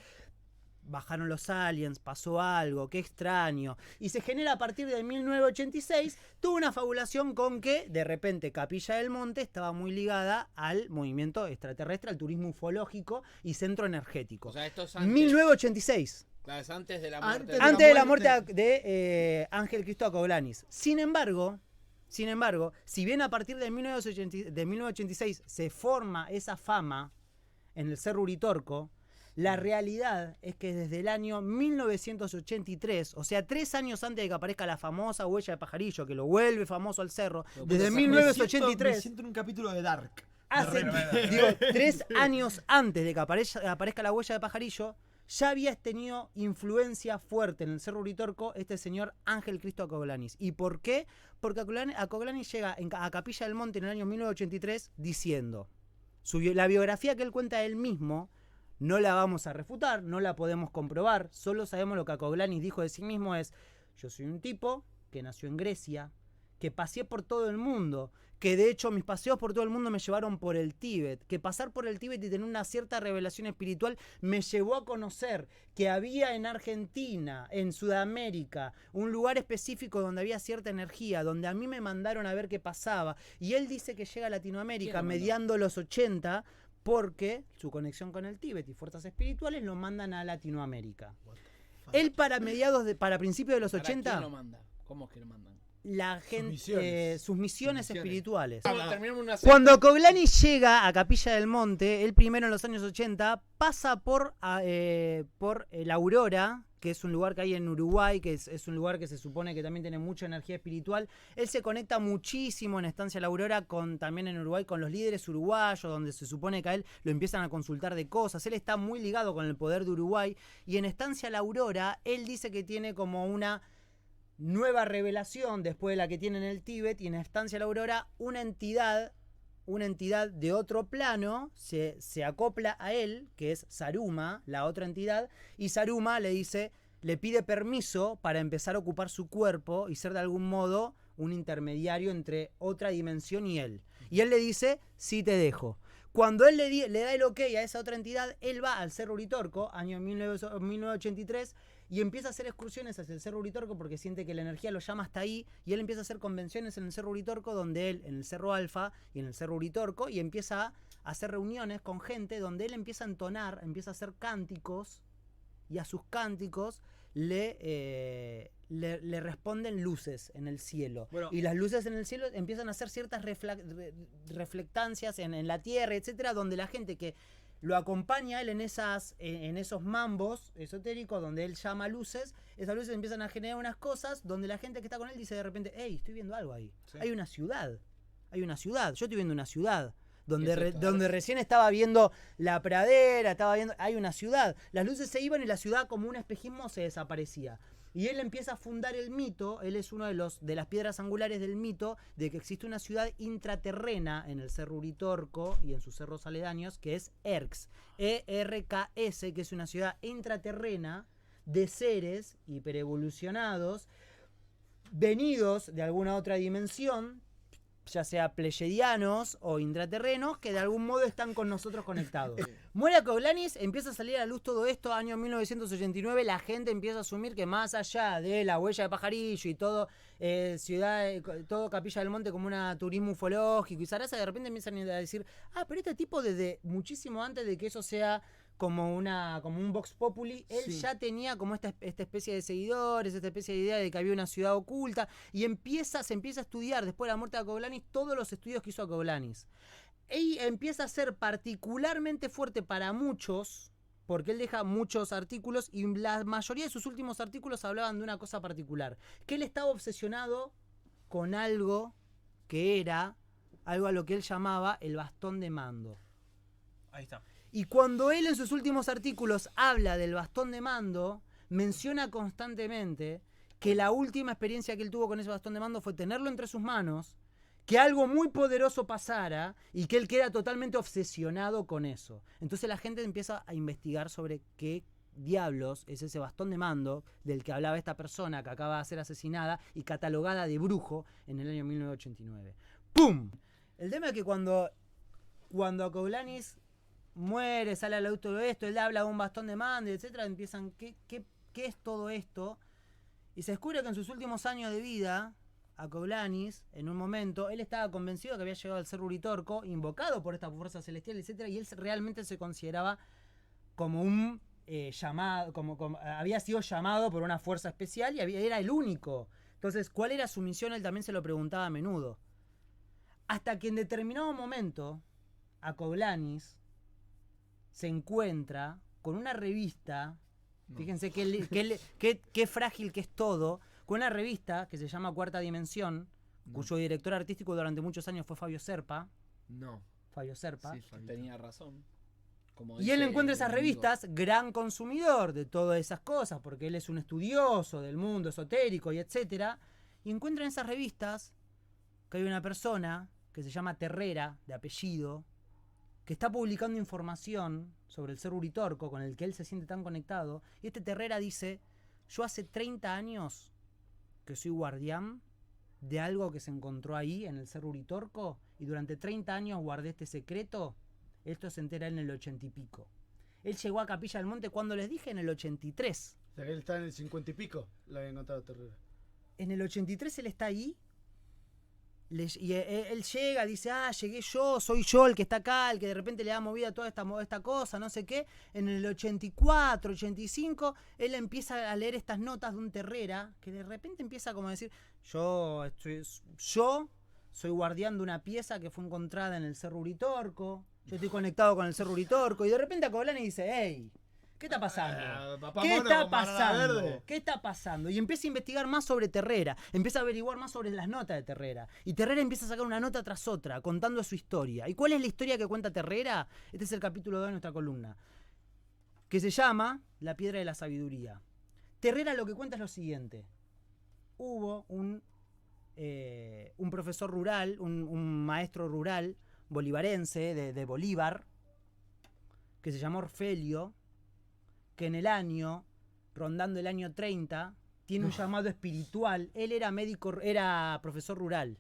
bajaron los aliens, pasó algo, qué extraño. Y se genera a partir de 1986 toda una fabulación con que de repente Capilla del Monte estaba muy ligada al movimiento extraterrestre, al turismo ufológico y centro energético. O sea, esto es antes. 1986. Claro, es antes de la muerte. Antes de la muerte de Ángel Cristo Acoglanis. Sin embargo, si bien a partir de 1986 se forma esa fama en el Cerro Uritorco, la realidad es que desde el año 1983, o sea, 3 años antes de que aparezca la famosa huella de pajarillo, que lo vuelve famoso al cerro, desde 1983... Me siento en un capítulo de Dark. Digo, 3 años antes de que aparezca la huella de pajarillo, ya había tenido influencia fuerte en el Cerro Uritorco este señor Ángel Cristo Acoglanis. ¿Y por qué? Porque Acoglanis llega a Capilla del Monte en el año 1983 diciendo, la biografía que él cuenta él mismo, no la vamos a refutar, no la podemos comprobar, solo sabemos lo que Acoglanis dijo de sí mismo es, yo soy un tipo que nació en Grecia, que paseé por todo el mundo, que de hecho mis paseos por todo el mundo me llevaron por el Tíbet, que pasar por el Tíbet y tener una cierta revelación espiritual me llevó a conocer que había en Argentina, en Sudamérica, un lugar específico donde había cierta energía, donde a mí me mandaron a ver qué pasaba, y él dice que llega a Latinoamérica mediando los 80, porque su conexión con el Tíbet y fuerzas espirituales lo mandan a Latinoamérica. Él para principios de los 80... ¿Quién lo manda? ¿Cómo es que lo mandan? La gente, sus misiones espirituales. Cuando Acoglanis llega a Capilla del Monte, él primero en los años 80 pasa por la Aurora, que es un lugar que hay en Uruguay, que es un lugar que se supone que también tiene mucha energía espiritual. Él se conecta muchísimo en Estancia La Aurora, también en Uruguay, con los líderes uruguayos, donde se supone que a él lo empiezan a consultar de cosas. Él está muy ligado con el poder de Uruguay, y en Estancia La Aurora, él dice que tiene como una nueva revelación después de la que tiene en el Tíbet, y en Estancia La Aurora una entidad de otro plano se acopla a él, que es Saruma, la otra entidad, y Saruma le pide permiso para empezar a ocupar su cuerpo y ser de algún modo un intermediario entre otra dimensión y él. Y él le dice, sí te dejo. Cuando él le da el ok a esa otra entidad, él va al Cerro Uritorco, año 1983, y empieza a hacer excursiones hacia el Cerro Uritorco porque siente que la energía lo llama hasta ahí, y él empieza a hacer convenciones en el Cerro Uritorco, donde él, en el Cerro Alfa y en el Cerro Uritorco, y empieza a hacer reuniones con gente donde él empieza a entonar, empieza a hacer cánticos, y a sus cánticos le responden luces en el cielo. Bueno, y las luces en el cielo empiezan a hacer ciertas reflectancias en la tierra, etcétera, donde la gente que lo acompaña a él en esos mambos esotéricos donde él llama luces, esas luces empiezan a generar unas cosas donde la gente que está con él dice de repente, hey, estoy viendo algo ahí. Sí. Hay una ciudad, yo estoy viendo una ciudad. Donde recién estaba viendo la pradera, hay una ciudad. Las luces se iban y la ciudad, como un espejismo, se desaparecía. Y él empieza a fundar el mito, él es uno de las piedras angulares del mito de que existe una ciudad intraterrena en el Cerro Uritorco y en sus cerros aledaños, que es ERKS, E-R-K-S, que es una ciudad intraterrena de seres hiperevolucionados, venidos de alguna otra dimensión, ya sea pleyadianos o intraterrenos, que de algún modo están con nosotros conectados. Muere Acoglanis, empieza a salir a la luz todo esto, año 1989, la gente empieza a asumir que más allá de la huella de pajarillo y todo todo Capilla del Monte como un turismo ufológico y zaraza, de repente empiezan a decir, pero este tipo desde muchísimo antes de que eso sea como un Vox Populi, él ya tenía como esta especie de seguidores, esta especie de idea de que había una ciudad oculta, y se empieza a estudiar después de la muerte de Acoglanis todos los estudios que hizo Acoglanis. Y empieza a ser particularmente fuerte para muchos, porque él deja muchos artículos, y la mayoría de sus últimos artículos hablaban de una cosa particular, que él estaba obsesionado con algo que era algo a lo que él llamaba el bastón de mando. Ahí está. Y cuando él en sus últimos artículos habla del bastón de mando, menciona constantemente que la última experiencia que él tuvo con ese bastón de mando fue tenerlo entre sus manos, que algo muy poderoso pasara y que él queda totalmente obsesionado con eso. Entonces la gente empieza a investigar sobre qué diablos es ese bastón de mando del que hablaba esta persona que acaba de ser asesinada y catalogada de brujo en el año 1989. ¡Pum! El tema es que cuando Akoulanis muere, sale al auto de esto, él habla de un bastón de mando, etcétera, empiezan, ¿qué es todo esto? Y se descubre que en sus últimos años de vida, Akoulanis, en un momento, él estaba convencido que había llegado al ser Uritorco, invocado por esta fuerza celestial, etcétera, y él realmente se consideraba como un llamado, como había sido llamado por una fuerza especial y era el único. Entonces, ¿cuál era su misión? Él también se lo preguntaba a menudo. Hasta que en determinado momento, Akoulanis se encuentra con una revista, fíjense qué frágil que es todo, con una revista que se llama Cuarta Dimensión, cuyo director artístico durante muchos años fue Fabio Serpa. No. Fabio Serpa. Sí, Tenía razón. Como Y él dice encuentra esas el amigo. revistas, gran consumidor de todas esas cosas, porque él es un estudioso del mundo esotérico y etcétera. Y encuentra en esas revistas que hay una persona que se llama Terrera, de apellido, que está publicando información sobre el ser Uritorco, con el que él se siente tan conectado. Y este Terrera dice, yo hace 30 años que soy guardián de algo que se encontró ahí en el ser Uritorco, y durante 30 años guardé este secreto. Esto se entera en el 80 y pico. Él llegó a Capilla del Monte, cuando les dije, en el 83. O sea, que él está en el 50 y pico, lo había encontrado Terrera. En el 83 él está ahí. Y él llega, dice, llegué yo, soy yo el que está acá, el que de repente le da movida a toda esta cosa, no sé qué. En el 84, 85, él empieza a leer estas notas de un Terrera, que de repente empieza como a decir, yo soy guardián de una pieza que fue encontrada en el Cerro Uritorco, yo estoy conectado con el Cerro Uritorco, y de repente Akoulanis dice, hey, ¿qué está pasando? Papá ¿Qué mono está con banana pasando? verde. ¿Qué está pasando? Y empieza a investigar más sobre Terrera, empieza a averiguar más sobre las notas de Terrera. Y Terrera empieza a sacar una nota tras otra, contando su historia. ¿Y cuál es la historia que cuenta Terrera? Este es el capítulo 2 de nuestra columna, que se llama La Piedra de la Sabiduría. Terrera lo que cuenta es lo siguiente. Hubo un profesor rural, un maestro rural bolivarense de Bolívar, que se llamó Orfelio, que en el año, rondando el año 30, tiene un llamado espiritual. Él era médico, era profesor rural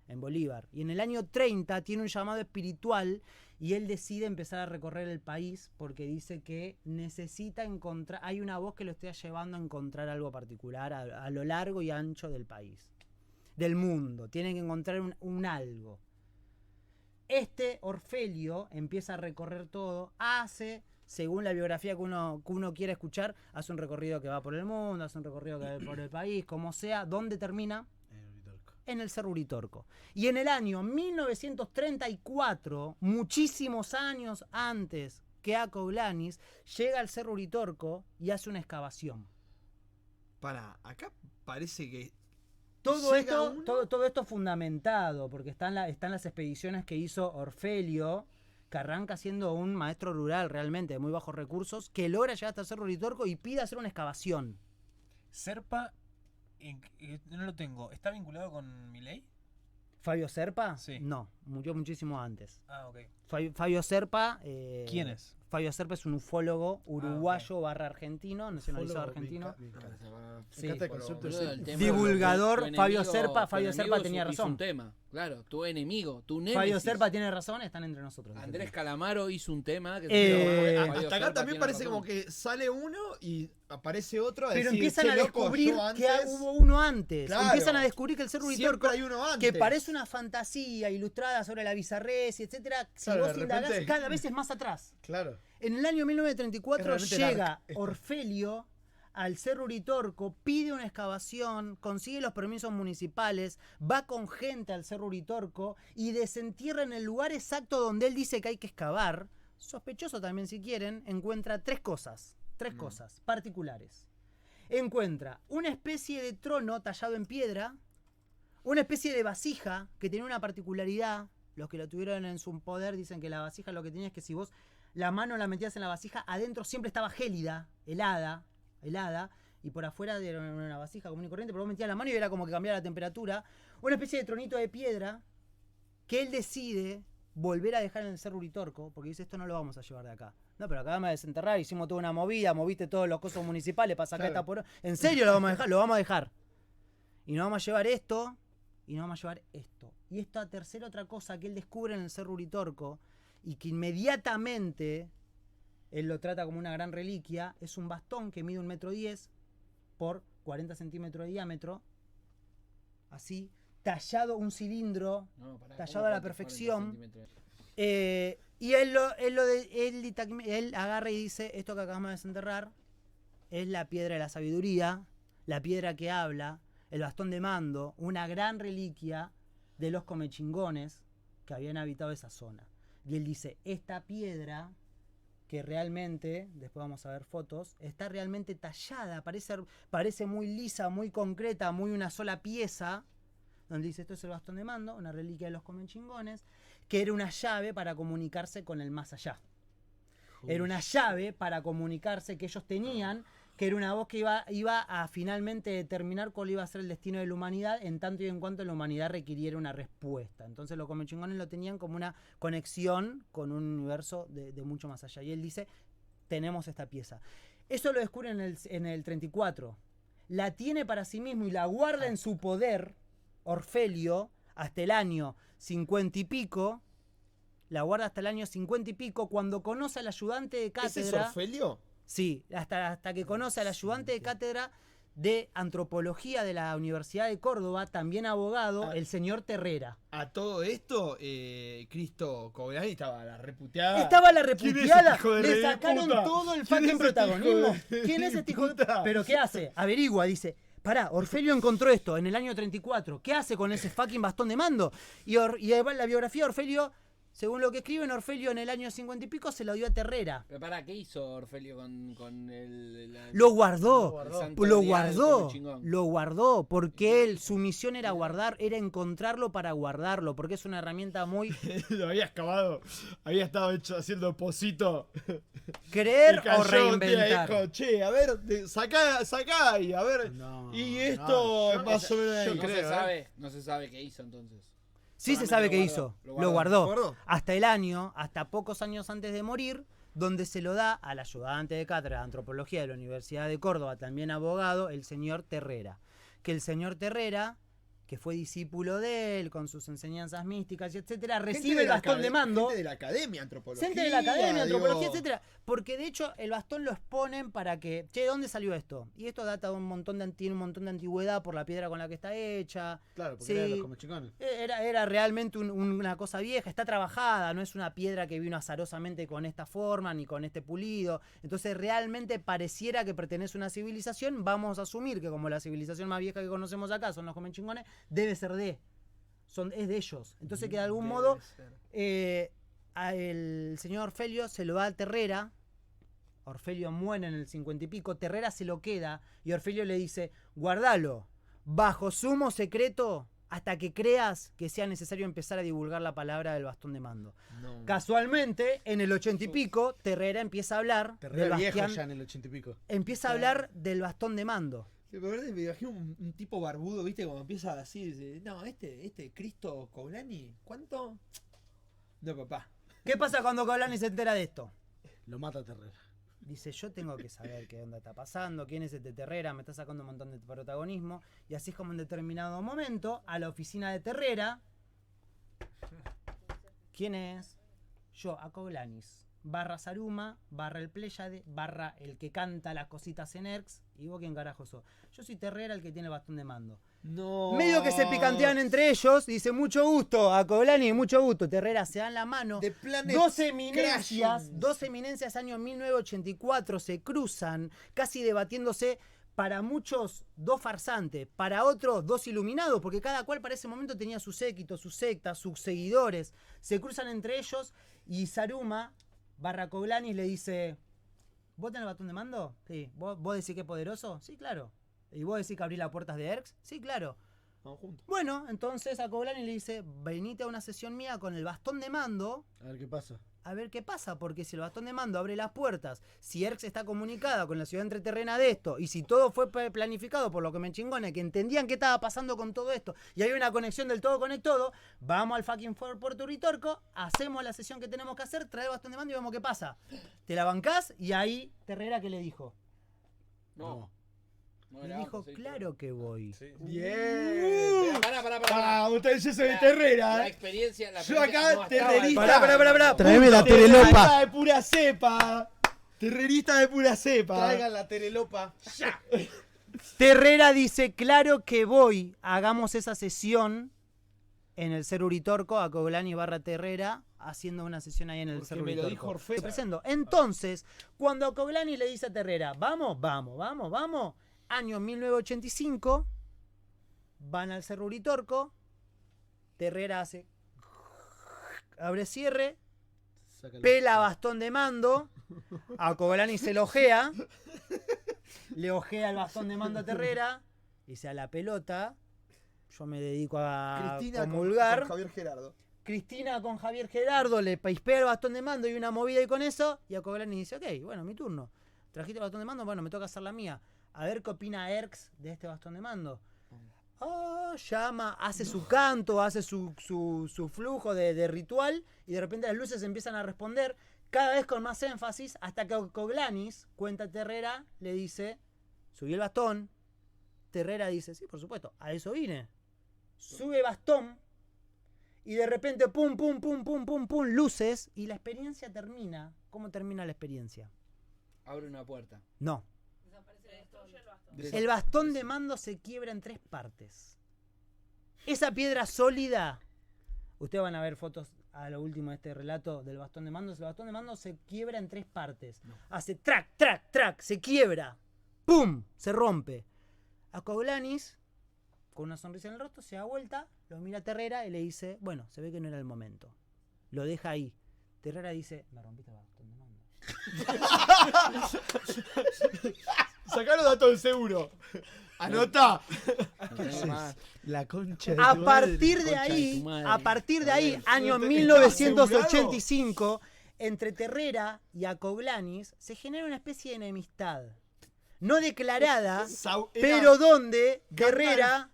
en Bolívar. Y en el año 30 tiene un llamado espiritual y él decide empezar a recorrer el país porque dice que necesita encontrar, hay una voz que lo está llevando a encontrar algo particular a lo largo y ancho del país, del mundo. Tiene que encontrar un algo. Este Orfelio empieza a recorrer todo, según la biografía que uno quiere escuchar, hace un recorrido que va por el mundo, hace un recorrido que va por el país, como sea. ¿Dónde termina? En el Cerro Uritorco. Y en el año 1934, muchísimos años antes que Akoulanis, llega al Cerro Uritorco y hace una excavación. Acá parece que Todo llega esto, uno- todo esto fundamentado, porque están las expediciones que hizo Orfelio, que arranca siendo un maestro rural realmente de muy bajos recursos, que logra llegar hasta el Cerro Uritorco y pide hacer una excavación. Serpa, no lo tengo. ¿Está vinculado con Milei? ¿Fabio Serpa? Sí. No, murió muchísimo antes. Ah, ok. Fabio Serpa... ¿Quién es? Fabio Serpa es un ufólogo uruguayo barra argentino, nacionalizado argentino. Me Sí. encanta el concepto Boludo, ese. el tema- Divulgador, tu Fabio enemigo- Serpa tu enemigo tenía hizo razón. un tema, claro, tu enemigo, tu Fabio némesis. Serpa tiene razón, están entre nosotros. Andrés Calamaro hizo un tema que Hasta Fabio Hasta acá Serpa también tiene parece razón. como que sale uno y aparece otro a Pero decir, empiezan "Che, a loco, descubrir yo que antes-". hubo uno antes. Claro. Empiezan a descubrir que el Cerro Siempre Uritorco, hay uno antes. que parece una fantasía ilustrada sobre la bizarrés y etcétera, si Claro, vos de indagás, repente- cada vez es más atrás. Claro. En el año Es 1934 realmente llega dark esto. Orfelio al Cerro Uritorco, pide una excavación, consigue los permisos municipales, va con gente al Cerro Uritorco y desentierra en el lugar exacto donde él dice que hay que excavar. Sospechoso también si quieren, encuentra tres cosas particulares. Encuentra una especie de trono tallado en piedra, una especie de vasija que tenía una particularidad. Los que lo tuvieron en su poder dicen que la vasija lo que tenía es que si vos la mano la metías en la vasija, adentro siempre estaba gélida, helada, y por afuera era una vasija común y corriente, pero vos metías la mano y era como que cambiaba la temperatura. Una especie de tronito de piedra que él decide volver a dejar en el Cerro Uritorco, porque dice, esto no lo vamos a llevar de acá. No, pero acabamos de desenterrar, hicimos toda una movida, moviste todos los cosos municipales para sacar esta por... ¿En serio lo vamos a dejar? Lo vamos a dejar. Y nos vamos a llevar esto, y nos vamos a llevar esto. Y esta tercera otra cosa que él descubre en el Cerro Uritorco, y que inmediatamente él lo trata como una gran reliquia, es un bastón que mide 1,10 m por 40 centímetros de diámetro, así, tallado, un cilindro, tallado a la perfección. Y él agarra y dice, esto que acabamos de desenterrar es la piedra de la sabiduría, la piedra que habla, el bastón de mando, una gran reliquia de los comechingones que habían habitado esa zona. Y él dice, esta piedra, que realmente, después vamos a ver fotos, está realmente tallada, parece muy lisa, muy concreta, muy una sola pieza, donde dice, esto es el bastón de mando, una reliquia de los comechingones, que era una llave para comunicarse con el más allá. Era una llave para comunicarse que ellos tenían, que era una voz que iba a finalmente determinar cuál iba a ser el destino de la humanidad, en tanto y en cuanto la humanidad requiriera una respuesta. Entonces los comechingones lo tenían como una conexión con un universo de mucho más allá. Y él dice, tenemos esta pieza. Eso lo descubre en el 34. La tiene para sí mismo y la guarda en su poder, Orfelio, hasta el año 50 y pico. La guarda hasta el año 50 y pico, cuando conoce al ayudante de cátedra. ¿Ese es Orfelio? Sí, hasta que conoce al ayudante de cátedra de antropología de la Universidad de Córdoba, también abogado, el señor Terrera. A todo esto, Cristo Cobrani estaba la reputeada. Estaba la reputeada, le le sacaron todo el fucking protagonismo. ¿Quién es este hijo de puta? Pero ¿qué hace? Averigua, dice. Pará, Orfelio encontró esto en el año 34. ¿Qué hace con ese fucking bastón de mando? Y la biografía de Orfelio, según lo que escriben, Orfelio en el año 50 y pico se lo dio a Terrera. Pero pará, ¿qué hizo Orfelio con el... Lo guardó, chingón? lo guardó, porque él, su misión era era encontrarlo para guardarlo, porque es una herramienta muy... Lo había excavado, había estado haciendo pocito. Creer Y cayó o reinventar. Un día, dijo, che, a ver, sacá ahí, a ver. No, y esto es más o menos ahí. No se sabe qué hizo entonces. Sí se Solamente sabe lo qué guardó, hizo, lo lo guardó. guardó. Hasta pocos años antes de morir, donde se lo da al ayudante de cátedra de antropología de la Universidad de Córdoba, también abogado, el señor Terrera. Que el señor Terrera, que fue discípulo de él, con sus enseñanzas místicas y etcétera, recibe el bastón de mando. Gente de la academia, antropología. Gente de la academia, antropología, etcétera. Porque de hecho el bastón lo exponen para que, che, ¿dónde salió esto? Y esto data de tiene un montón de antigüedad por la piedra con la que está hecha. Claro, porque Sí. eran los comechingones. Era realmente una cosa vieja, está trabajada, no es una piedra que vino azarosamente con esta forma ni con este pulido. Entonces realmente pareciera que pertenece a una civilización. Vamos a asumir que como la civilización más vieja que conocemos acá son los comechingones, debe ser es de ellos. Entonces que de algún modo el señor Orfelio se lo da a Terrera. Orfelio muere en el 50 y pico, Terrera se lo queda y Orfelio le dice, guardalo, bajo sumo secreto, hasta que creas que sea necesario empezar a divulgar la palabra del bastón de mando. No. Casualmente, en el 80 y pico, Terrera empieza a hablar Terrera del viejo bastián- ya en el 80 y pico. empieza a hablar del bastón de mando. Sí, pero me imagino un tipo barbudo, ¿viste? Cuando empieza así, dice, no, este Cristo Coblani, ¿cuánto? No, papá. ¿Qué pasa cuando Coblani se entera de esto? Lo mata Terrera. Dice, yo tengo que saber qué onda está pasando, quién es este Terrera, me está sacando un montón de protagonismo. Y así es como en determinado momento, a la oficina de Terrera, ¿quién es? Yo, a Coglanis, barra Saruma, barra el Pléyade, barra el que canta las cositas en Erx, y vos quién carajo sos. Yo soy Terrera, el que tiene el bastón de mando. No. Medio que se picantean entre ellos, dice, mucho gusto, a Coblani, mucho gusto. Terrera se dan la mano. The Planet Dos eminencias, Crashing. año 1984, se cruzan, casi debatiéndose, para muchos dos farsantes, para otros dos iluminados, porque cada cual para ese momento tenía su séquito, su secta, sus seguidores. Se cruzan entre ellos y Saruma, barra Coglanis, le dice, ¿vos tenés el bastón de mando? Sí. ¿Vos decís que es poderoso? Sí, claro. ¿Y vos decís que abrís las puertas de Erx? Sí, claro. Vamos juntos. Bueno, entonces a Coglanis le dice, venite a una sesión mía con el bastón de mando. A ver qué pasa. a ver qué pasa, porque si el bastón de mando abre las puertas, si Erx está comunicada con la ciudad entreterrena de esto, y si todo fue planificado por lo que me chingona, que entendían qué estaba pasando con todo esto, y hay una conexión del todo con el todo, vamos al fucking Puerto Uritorco, hacemos la sesión que tenemos que hacer, trae el bastón de mando y vemos qué pasa. Te la bancás, y ahí Terrera, ¿qué le dijo? No. No Le era dijo, auto, sí, claro que voy. Sí. Bien. Pará. Ustedes, yo soy de La Terrera. experiencia, la Yo experiencia acá, no estaba terrorista. Pará. Traeme la Terrorista terelopa. de pura cepa. Terrorista de pura cepa. Traigan la terelopa. Ya. Terrera dice, claro que voy, hagamos esa sesión en el Cerro Uritorco, a Coglani barra Terrera, haciendo una sesión ahí en el Porque Cerro me lo Uritorco. dijo Orfeo. Te presento. Entonces, cuando Coglani le dice a Terrera, vamos, año 1985, van al Cerro Uritorco, Terrera hace, abre cierre, pela bastón de mando, a Coglani se lo ojea, le ojea el bastón de mando a Terrera, dice a la pelota, yo me dedico a Cristina comulgar. con Javier Gerardo. Cristina con Javier Gerardo le paispea el bastón de mando y una movida y con eso, y a Coglani dice, ok, bueno, mi turno. ¿Trajiste el bastón de mando? Bueno, me toca hacer la mía. A ver qué opina Erx de este bastón de mando. Oh, llama, hace su canto, hace su flujo de ritual, y de repente las luces empiezan a responder, cada vez con más énfasis, hasta que Coglanis, cuenta Terrera, le dice, subí el bastón. Terrera dice, sí, por supuesto, a eso vine. Sube bastón, y de repente pum, luces, y la experiencia termina. ¿Cómo termina la experiencia? Abre una puerta. No. El bastón de mando se quiebra en 3 partes. Esa piedra sólida, ustedes van a ver fotos a lo último de este relato del bastón de mando. El bastón de mando se quiebra en 3 partes. Hace track, se quiebra. ¡Pum! Se rompe. A Coglanis, con una sonrisa en el rostro, se da vuelta, lo mira a Terrera y le dice, bueno, se ve que no era el momento. Lo deja ahí. Terrera dice, me rompiste el bastón de mando. Sacá los datos del seguro. Anotá. La concha de A tu partir madre. de concha de ahí, tu madre. a partir de ahí, año ¿Estás 1985, entre Terrera y Acoglanis se genera una especie de enemistad. No declarada, pero donde Terrera,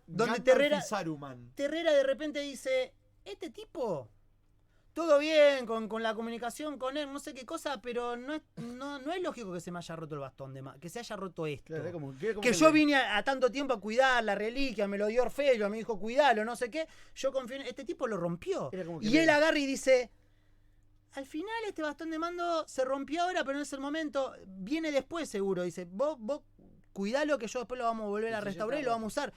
Terrera de repente dice, este tipo, todo bien con la comunicación con él, no sé qué cosa, pero no es lógico que se me haya roto el bastón de mando, que se haya roto esto. Claro, como Que yo vine a tanto tiempo a cuidar la reliquia, me lo dio Orfeo, me dijo cuidalo, no sé qué. Yo confío en este tipo, lo rompió. Era como que Y él agarra y dice, al final este bastón de mando se rompió ahora, pero no es el momento. Viene después seguro. Dice, vos cuidalo que yo después lo vamos a volver a restaurar y lo vamos a usar.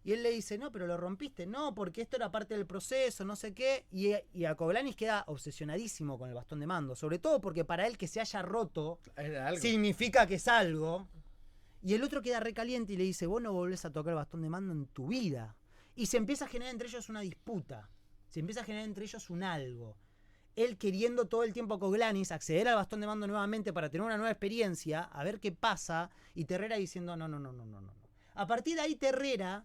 Y él le dice, no, pero lo rompiste. No, porque esto era parte del proceso, no sé qué. Y a Coglanis queda obsesionadísimo con el bastón de mando. Sobre todo porque para él que se haya roto Era algo. significa que es algo. Y el otro queda recaliente y le dice, vos no volvés a tocar el bastón de mando en tu vida. Y se empieza a generar entre ellos una disputa. Se empieza a generar entre ellos un algo. Él queriendo todo el tiempo a Coglanis acceder al bastón de mando nuevamente para tener una nueva experiencia, a ver qué pasa. Y Terrera diciendo, no. A partir de ahí Terrera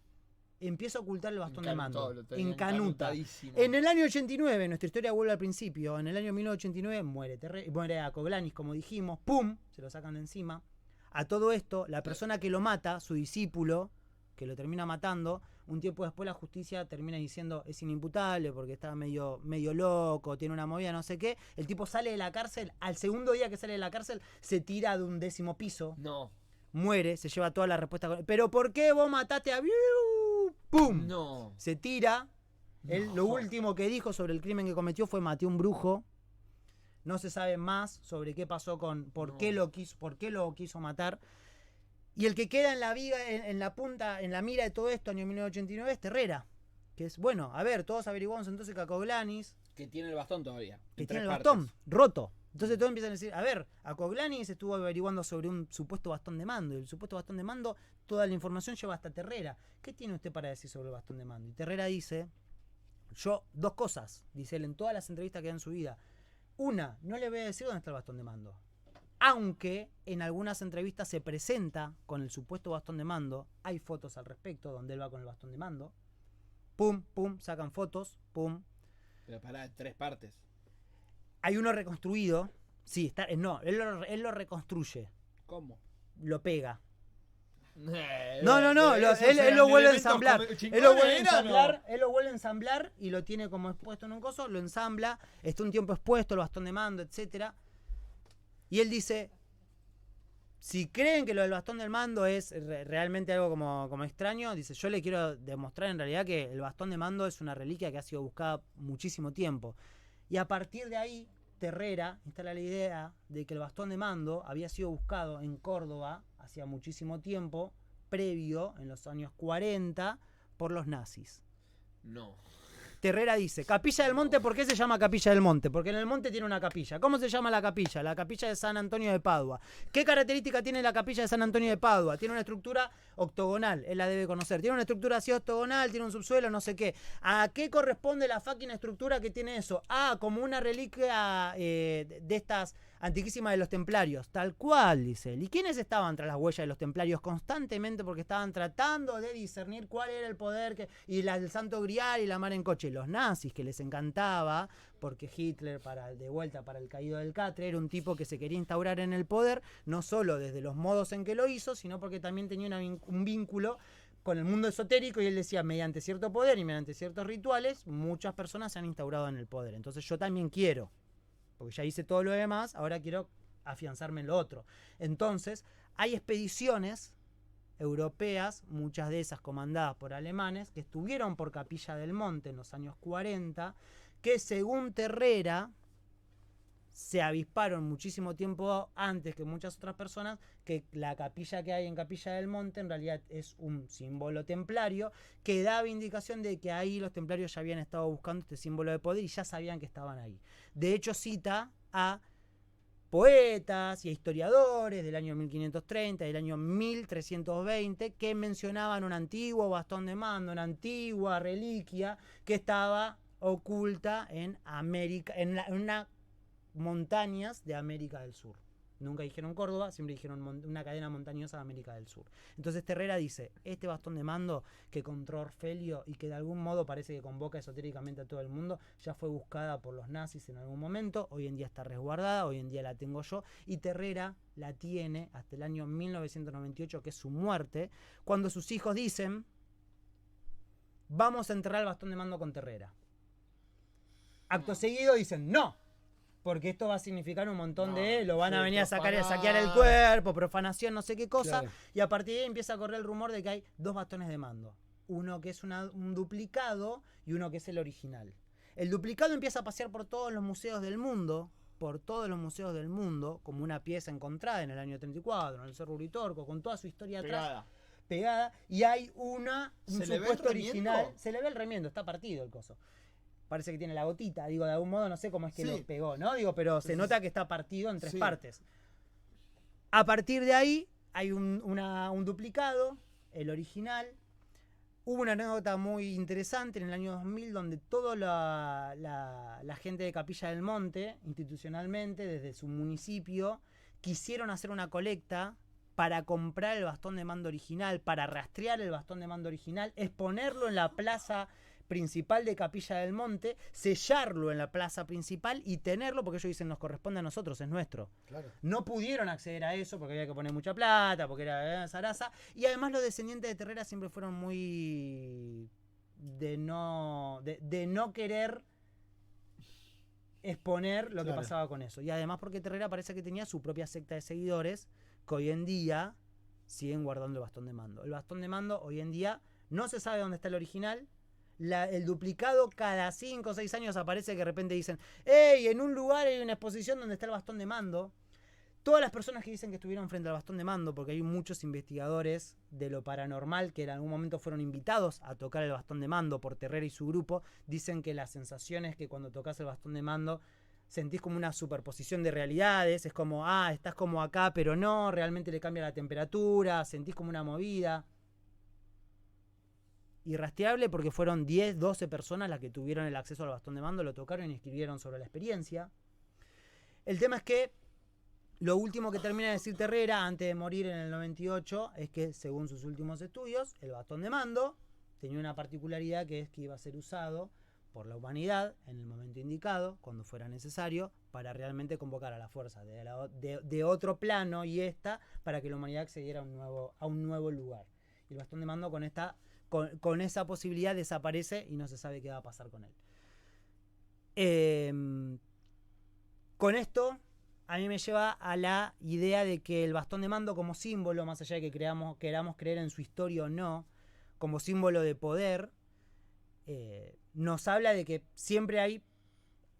empieza a ocultar el bastón de mando. Encanuta. En el año 89, nuestra historia vuelve al principio, en el año 1989 muere a Coglanis, como dijimos, ¡pum! Se lo sacan de encima. A todo esto, la persona que lo mata, su discípulo, que lo termina matando, un tiempo después la justicia termina diciendo es inimputable porque está medio loco, tiene una movida, no sé qué. El tipo sale de la cárcel, al segundo día que sale de la cárcel, se tira de un 10º piso. No. Muere, se lleva toda la respuesta. ¿Pero por qué vos mataste a... ¡Pum! No. Se tira. Él lo último que dijo sobre el crimen que cometió fue maté a un brujo. No se sabe más sobre qué pasó con... por qué lo quiso matar. Y el que queda en la viga, en la punta, en la mira de todo esto, año 1989, es Terrera. Que es, bueno, a ver, todos averiguamos entonces que a Coglanis... Que tiene el bastón todavía. Que en tiene el 3 bastón partes. roto. Entonces todos empiezan a decir, a ver, a Coglanis estuvo averiguando sobre un supuesto bastón de mando. Y el supuesto bastón de mando, toda la información lleva hasta Terrera. ¿Qué tiene usted para decir sobre el bastón de mando? Y Terrera dice, yo, 2 cosas, dice él en todas las entrevistas que da en su vida. Una, no le voy a decir dónde está el bastón de mando. Aunque en algunas entrevistas se presenta con el supuesto bastón de mando, hay fotos al respecto donde él va con el bastón de mando. Pum, sacan fotos, pum. Pero pará, 3 partes. Hay uno reconstruido. Sí, no, él lo reconstruye. ¿Cómo? Lo pega. No, Esos él eran lo vuelve a elementos ensamblar. chingones, Él lo vuelve a ¿eran o no? ensamblar, él lo vuelve a ensamblar y lo tiene como expuesto en un coso, lo ensambla, está un tiempo expuesto, el bastón de mando, etcétera. Y él dice, si creen que lo del bastón del mando es realmente algo como extraño, dice, yo le quiero demostrar en realidad que el bastón de mando es una reliquia que ha sido buscada muchísimo tiempo. Y a partir de ahí, Terrera instala la idea de que el bastón de mando había sido buscado en Córdoba hacía muchísimo tiempo, previo, en los años 40, por los nazis. No. Terrera dice, Capilla del Monte, ¿por qué se llama Capilla del Monte? Porque en el monte tiene una capilla. ¿Cómo se llama la capilla? La capilla de San Antonio de Padua. ¿Qué característica tiene la capilla de San Antonio de Padua? Tiene una estructura octogonal, él la debe conocer. Tiene una estructura así octogonal, tiene un subsuelo, no sé qué. ¿A qué corresponde la fucking estructura que tiene eso? Ah, como una reliquia de estas antiquísimas de los templarios. Tal cual, dice él. ¿Y quiénes estaban tras las huellas de los templarios constantemente? Porque estaban tratando de discernir cuál era el poder y el santo grial y la mar en coche. Los nazis, que les encantaba, porque Hitler, de vuelta para el caído del catre, era un tipo que se quería instaurar en el poder, no solo desde los modos en que lo hizo, sino porque también tenía un vínculo con el mundo esotérico, y él decía, mediante cierto poder y mediante ciertos rituales, muchas personas se han instaurado en el poder. Entonces yo también quiero, porque ya hice todo lo demás, ahora quiero afianzarme en lo otro. Entonces, hay expediciones europeas, muchas de esas comandadas por alemanes, que estuvieron por Capilla del Monte en los años 40, que según Terrera se avisparon muchísimo tiempo antes que muchas otras personas, que la capilla que hay en Capilla del Monte en realidad es un símbolo templario que daba indicación de que ahí los templarios ya habían estado buscando este símbolo de poder y ya sabían que estaban ahí. De hecho cita a poetas y a historiadores del año 1530, del año 1320, que mencionaban un antiguo bastón de mando, una antigua reliquia que estaba oculta en América, en unas montañas de América del Sur. Nunca dijeron Córdoba, siempre dijeron una cadena montañosa de América del Sur. Entonces Terrera dice, este bastón de mando que encontró Orfelio y que de algún modo parece que convoca esotéricamente a todo el mundo, ya fue buscada por los nazis en algún momento, hoy en día está resguardada, hoy en día la tengo yo, y Terrera la tiene hasta el año 1998, que es su muerte, cuando sus hijos dicen, vamos a enterrar el bastón de mando con Terrera. Acto seguido dicen, no, porque esto va a significar un montón lo van a venir a saquear el cuerpo, profanación, no sé qué cosa, claro. Y a partir de ahí empieza a correr el rumor de que hay dos bastones de mando, uno que es un duplicado y uno que es el original. El duplicado empieza a pasear por todos los museos del mundo, como una pieza encontrada en el año 34, en el Cerro Uritorco, con toda su historia atrás, pegada, y hay un supuesto original, se le ve el remiendo, está partido el coso. Parece que tiene la gotita, digo, de algún modo no sé cómo es que lo pegó, ¿no? Digo, pero se nota que está partido en tres partes. A partir de ahí hay un duplicado, el original. Hubo una anécdota muy interesante en el año 2000 donde toda la gente de Capilla del Monte, institucionalmente, desde su municipio, quisieron hacer una colecta para comprar el bastón de mando original, para rastrear el bastón de mando original, exponerlo en la plaza principal de Capilla del Monte, sellarlo en la plaza principal y tenerlo, porque ellos dicen nos corresponde a nosotros, es nuestro. Claro. No pudieron acceder a eso porque había que poner mucha plata, porque era zaraza, y además los descendientes de Terrera siempre fueron muy de no querer exponer lo que pasaba con eso, y además porque Terrera parece que tenía su propia secta de seguidores que hoy en día siguen guardando el bastón de mando. El bastón de mando hoy en día no se sabe dónde está el original. El duplicado cada 5 o 6 años aparece, que de repente dicen, ¡hey! En un lugar hay una exposición donde está el bastón de mando. Todas las personas que dicen que estuvieron frente al bastón de mando, porque hay muchos investigadores de lo paranormal que en algún momento fueron invitados a tocar el bastón de mando por Terrera y su grupo, dicen que la sensación es que cuando tocas el bastón de mando sentís como una superposición de realidades, es como, estás como acá, pero no, realmente le cambia la temperatura, sentís como una movida. Irrastreable porque fueron 10, 12 personas las que tuvieron el acceso al bastón de mando, lo tocaron y escribieron sobre la experiencia. El tema es que lo último que termina de decir Terrera antes de morir en el 98 es que, según sus últimos estudios, el bastón de mando tenía una particularidad, que es que iba a ser usado por la humanidad en el momento indicado, cuando fuera necesario, para realmente convocar a la fuerza de otro plano y para que la humanidad accediera a un nuevo lugar. Y el bastón de mando con esa posibilidad desaparece y no se sabe qué va a pasar con él. Con esto, a mí me lleva a la idea de que el bastón de mando como símbolo, más allá de que queramos creer en su historia o no, como símbolo de poder, nos habla de que siempre hay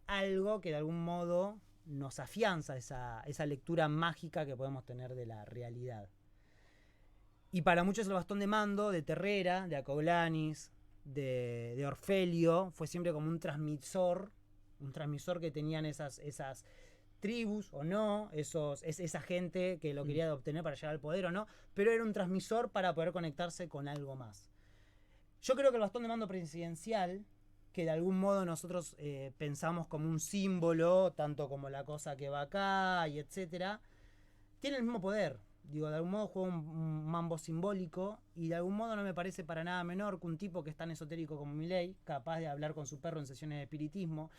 algo que de algún modo nos afianza esa lectura mágica que podemos tener de la realidad. Y para muchos el bastón de mando de Terrera, de Acoglanis, de Orfelio, fue siempre como un transmisor que tenían esas tribus o no, esa gente que lo quería obtener para llegar al poder o no, pero era un transmisor para poder conectarse con algo más. Yo creo que el bastón de mando presidencial, que de algún modo nosotros pensamos como un símbolo, tanto como la cosa que va acá y etcétera, tiene el mismo poder. Digo, de algún modo juega un mambo simbólico y de algún modo no me parece para nada menor que un tipo que es tan esotérico como Milei, capaz de hablar con su perro en sesiones de espiritismo,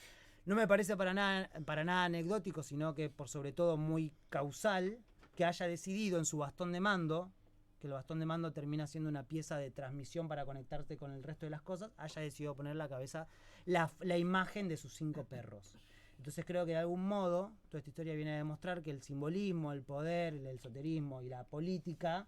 no me parece para nada anecdótico, sino que por sobre todo muy causal, que haya decidido en su bastón de mando, que el bastón de mando termina siendo una pieza de transmisión para conectarte con el resto de las cosas, haya decidido poner la cabeza, la imagen de sus 5 perros. Entonces creo que de algún modo toda esta historia viene a demostrar que el simbolismo, el poder, el esoterismo y la política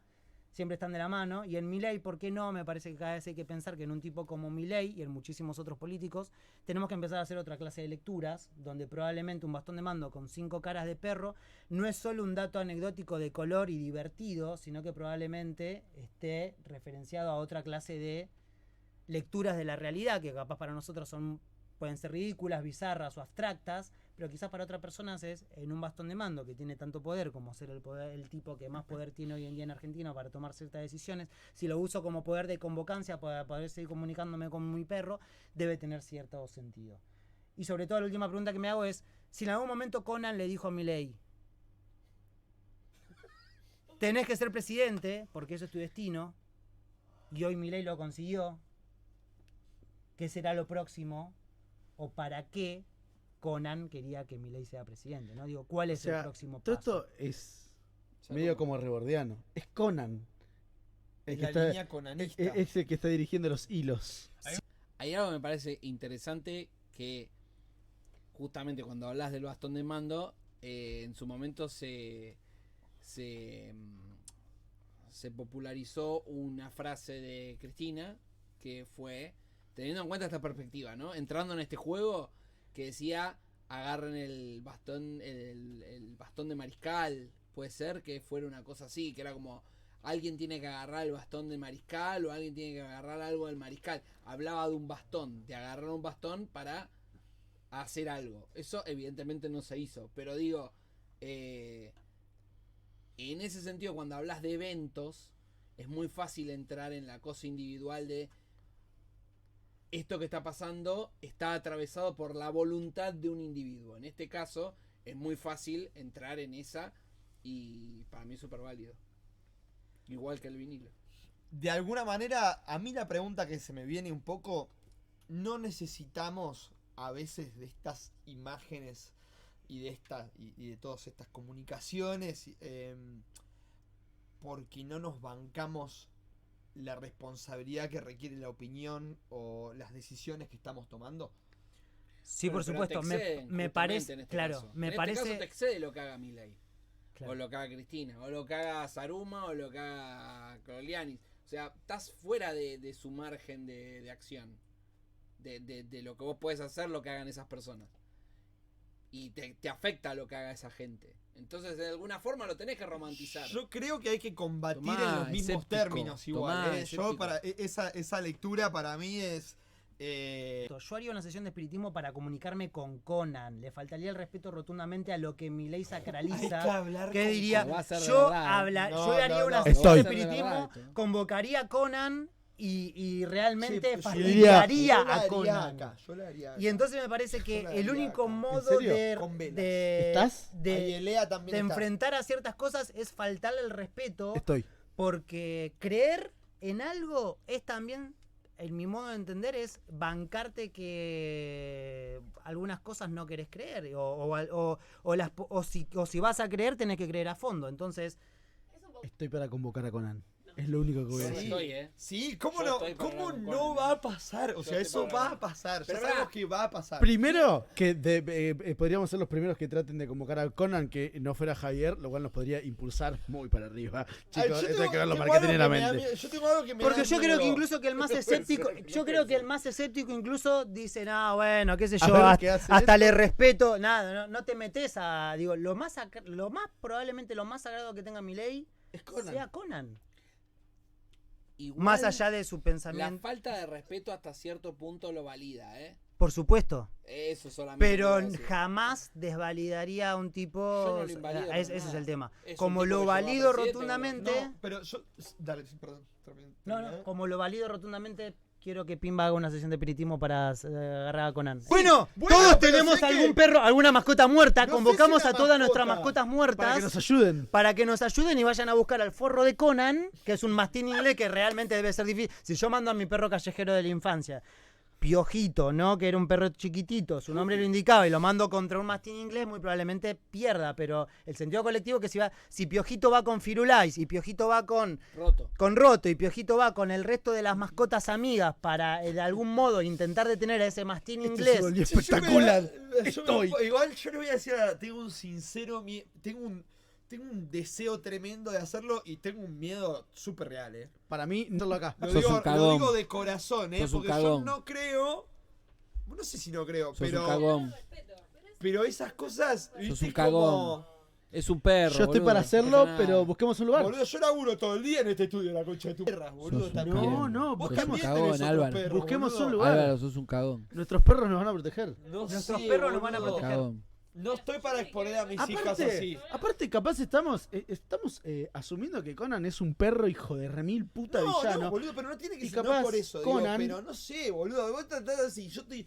siempre están de la mano. Y en Milei, ¿por qué no? Me parece que cada vez hay que pensar que en un tipo como Milei y en muchísimos otros políticos tenemos que empezar a hacer otra clase de lecturas, donde probablemente un bastón de mando con 5 caras de perro no es solo un dato anecdótico de color y divertido, sino que probablemente esté referenciado a otra clase de lecturas de la realidad, que capaz para nosotros pueden ser ridículas, bizarras o abstractas, pero quizás para otras personas es en un bastón de mando que tiene tanto poder como ser el tipo que más poder tiene hoy en día en Argentina para tomar ciertas decisiones. Si lo uso como poder de convocancia para poder seguir comunicándome con mi perro, debe tener cierto sentido. Y sobre todo la última pregunta que me hago es, si en algún momento Conan le dijo a Milei, tenés que ser presidente porque eso es tu destino, y hoy Milei lo consiguió, ¿qué será lo próximo? ¿O para qué Conan quería que Milei sea presidente? ¿No? Digo, ¿cuál es el próximo paso? Todo esto es medio como rebordiano. Es Conan. Es la línea conanista. Es el que está dirigiendo los hilos. Hay algo que me parece interesante que justamente cuando hablas del bastón de mando, en su momento se popularizó una frase de Cristina que fue, teniendo en cuenta esta perspectiva, ¿no? Entrando en este juego que decía, agarren el bastón de mariscal. Puede ser que fuera una cosa así, que era como, alguien tiene que agarrar el bastón de mariscal o alguien tiene que agarrar algo del mariscal. Hablaba de un bastón, de agarrar un bastón para hacer algo. Eso evidentemente no se hizo, pero digo, en ese sentido, cuando hablas de eventos, es muy fácil entrar en la cosa individual de esto que está pasando está atravesado por la voluntad de un individuo. En este caso, es muy fácil entrar en esa y para mí es súper válido. Igual que el vinilo. De alguna manera, a mí la pregunta que se me viene un poco, no necesitamos a veces de estas imágenes y de todas estas comunicaciones porque no nos bancamos la responsabilidad que requiere la opinión o las decisiones que estamos tomando. Sí, Bueno, por supuesto, me parece, en este caso te excede lo que haga Milei, claro, o lo que haga Cristina, o lo que haga Saruma, o lo que haga Colianis. O sea, estás fuera de su margen de acción, de lo que vos podés hacer, lo que hagan esas personas. Y te afecta lo que haga esa gente. Entonces, de alguna forma lo tenés que romantizar. Yo creo que hay que combatir en los mismos términos igual. Yo para esa lectura para mí es... Yo haría una sesión de espiritismo para comunicarme con Conan. Le faltaría el respeto rotundamente a lo que Milei sacraliza. ¿Qué diría? Yo haría una sesión de espiritismo, convocaría a Conan y realmente fastidiaría a Conan. Y entonces me parece que el único modo de enfrentar a ciertas cosas es faltarle el respeto. Porque creer en algo es también en mi modo de entender, es bancarte que algunas cosas no querés creer. O si vas a creer, tenés que creer a fondo. Entonces, Estoy para convocar a Conan. Es lo único que voy a Sí. decir. Estoy, Sí, ¿cómo Yo no, estoy para cómo hablar con no Conan, va a pasar? O sea, estoy eso para va hablar. a pasar. Ya Pero sabemos pará. que va a pasar. Primero, que podríamos ser los primeros que traten de convocar a Conan, que no fuera Javier, lo cual nos podría impulsar muy para arriba. Ay, Chicos, yo esto hay que verlo tengo marketingamente. yo tengo algo que me porque da yo creo que miedo. incluso que el más escéptico, yo creo que el más escéptico incluso dice, no, bueno, qué sé A yo, ver qué hace hasta esto. le respeto, nada, no te metes a, digo, probablemente lo más sagrado que tenga mi ley Es Conan. sea Conan. Igual, Más allá de su la pensamiento, falta de respeto hasta cierto punto lo valida, ¿eh? por supuesto. Eso solamente. Pero quiero decir. jamás desvalidaría a un tipo. Yo no lo invalido para ese es nada. el tema. Es un Como tipo lo que lleva valido presidente, rotundamente. No, pero yo. Dale, sí, perdón. No, como lo valido rotundamente, quiero que Pimba haga una sesión de espiritismo para agarrar a Conan. Sí, Bueno, bueno, todos pero tenemos sé algún que- perro, alguna mascota muerta. No sé Convocamos si a una todas nuestras mascota. mascotas muertas Para que nos ayuden. para que nos ayuden y vayan a buscar al forro de Conan, que es un mastín inglés que realmente debe ser difícil. Si yo mando a mi perro callejero de la infancia, Piojito, ¿no? Que era un perro chiquitito, su nombre lo indicaba, y lo mando contra un mastín inglés, muy probablemente pierda, pero el sentido colectivo que si Piojito va con Firulais y Piojito va con Roto y Piojito va con el resto de las mascotas amigas para de algún modo intentar detener a ese mastín Esto inglés. se volvió espectacular. Estoy. Igual yo le voy a decir, tengo un sincero miedo. Tengo un deseo tremendo de hacerlo y tengo un miedo súper real, Para mí, no lo acá. Lo Sos un digo, cagón. lo digo de corazón, Sos un porque yo cagón. no creo. No sé si no creo, Sos un pero. cagón. Pero esas cosas. Sos ¿viste? un Es como- cagón. Es un perro. Yo estoy boludo. para hacerlo, Deja nada. pero busquemos un lugar. Boludo, yo laburo todo el día en este estudio, la concha de tu perra, boludo. Sos un también. No, no, Vos sos un también cagón, tenés otro Álvaro. perro, Busquemos boludo. un lugar. Álvaro, sos un cagón. Nuestros perros nos van a proteger. No Nuestros sé, perros nos van a boludo. proteger. Cagón. No estoy para exponer a mis hijas así. Aparte, capaz estamos asumiendo que Conan es un perro hijo de remil puta No, villano. no, boludo, pero no tiene que Y ser capaz no por eso, digo, Conan- pero no sé, boludo, vos tratás así, yo estoy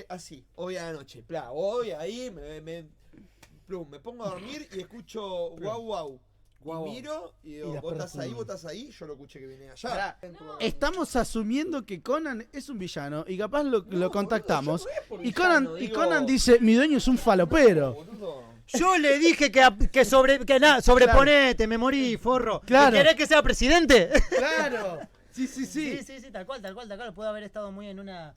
así, hoy a la noche, voy ahí, me pongo a dormir y escucho guau guau. Guau, Y guau. miro y digo, Y las vos perras estás ahí, yo lo escuché que viene allá. Pará, Estamos asumiendo que Conan es un villano y capaz lo contactamos. Boludo, yo no es por Y Conan, villano, y digo, Conan dice, mi dueño es un falopero. boludo. Yo le dije que sobreponete, me morí, forro. Claro. ¿Querés que sea presidente? Claro. Sí, sí, Sí, tal cual. Puede haber estado muy en una.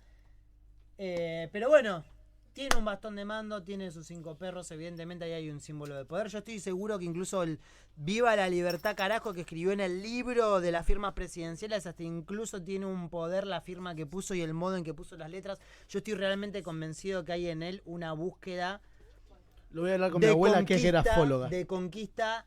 Pero bueno, tiene un bastón de mando, tiene sus 5 perros, evidentemente ahí hay un símbolo de poder. Yo estoy seguro que incluso el Viva la Libertad Carajo que escribió en el libro de las firmas presidenciales, hasta incluso tiene un poder la firma que puso y el modo en que puso las letras. Yo estoy realmente convencido que hay en él una búsqueda Lo voy a hablar con mi abuela, que es grafóloga. de conquista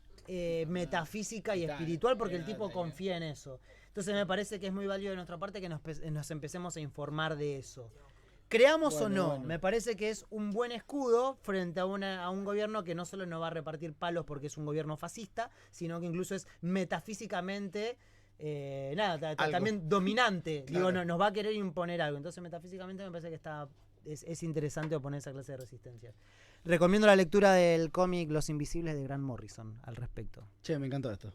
metafísica y espiritual, porque el tipo confía en eso. Entonces me parece que es muy válido de nuestra parte que nos empecemos a informar de eso. Creamos o no, me parece que es un buen escudo frente a un gobierno que no solo nos va a repartir palos porque es un gobierno fascista, sino que incluso es metafísicamente también dominante. Claro. Digo, nos va a querer imponer algo. Entonces metafísicamente me parece que es interesante oponer esa clase de resistencia. Recomiendo la lectura del cómic Los Invisibles de Grant Morrison al respecto. Che, me encantó esto.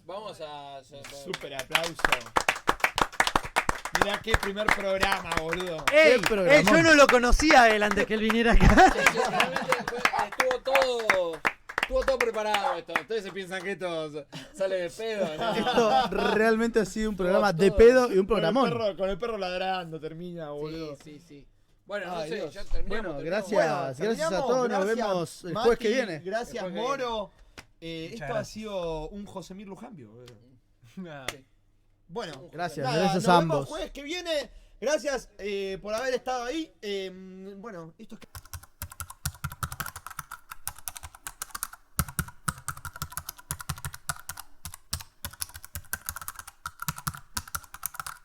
Vamos a. Súper aplauso. Mirá qué primer programa, boludo. ¡Ey! programón. Yo no lo conocía él antes que él viniera acá. Realmente estuvo todo preparado esto. Ustedes se piensan que esto sale de pedo, ¿no? Esto realmente ha sido un programa de todo. pedo y un programón. Con el perro ladrando termina, boludo. Sí. Bueno, no Ay, sé, Dios. ya terminamos. Bueno, terminamos. gracias. Gracias a todos, nos vemos el jueves que viene. Gracias, El jueves que Moro. Muchas Esto ha gracias. sido un Josemir Lujambio. Bueno, Gracias, nada, gracias nos a vemos ambos. jueves que viene. Gracias por haber estado ahí. Bueno, esto es...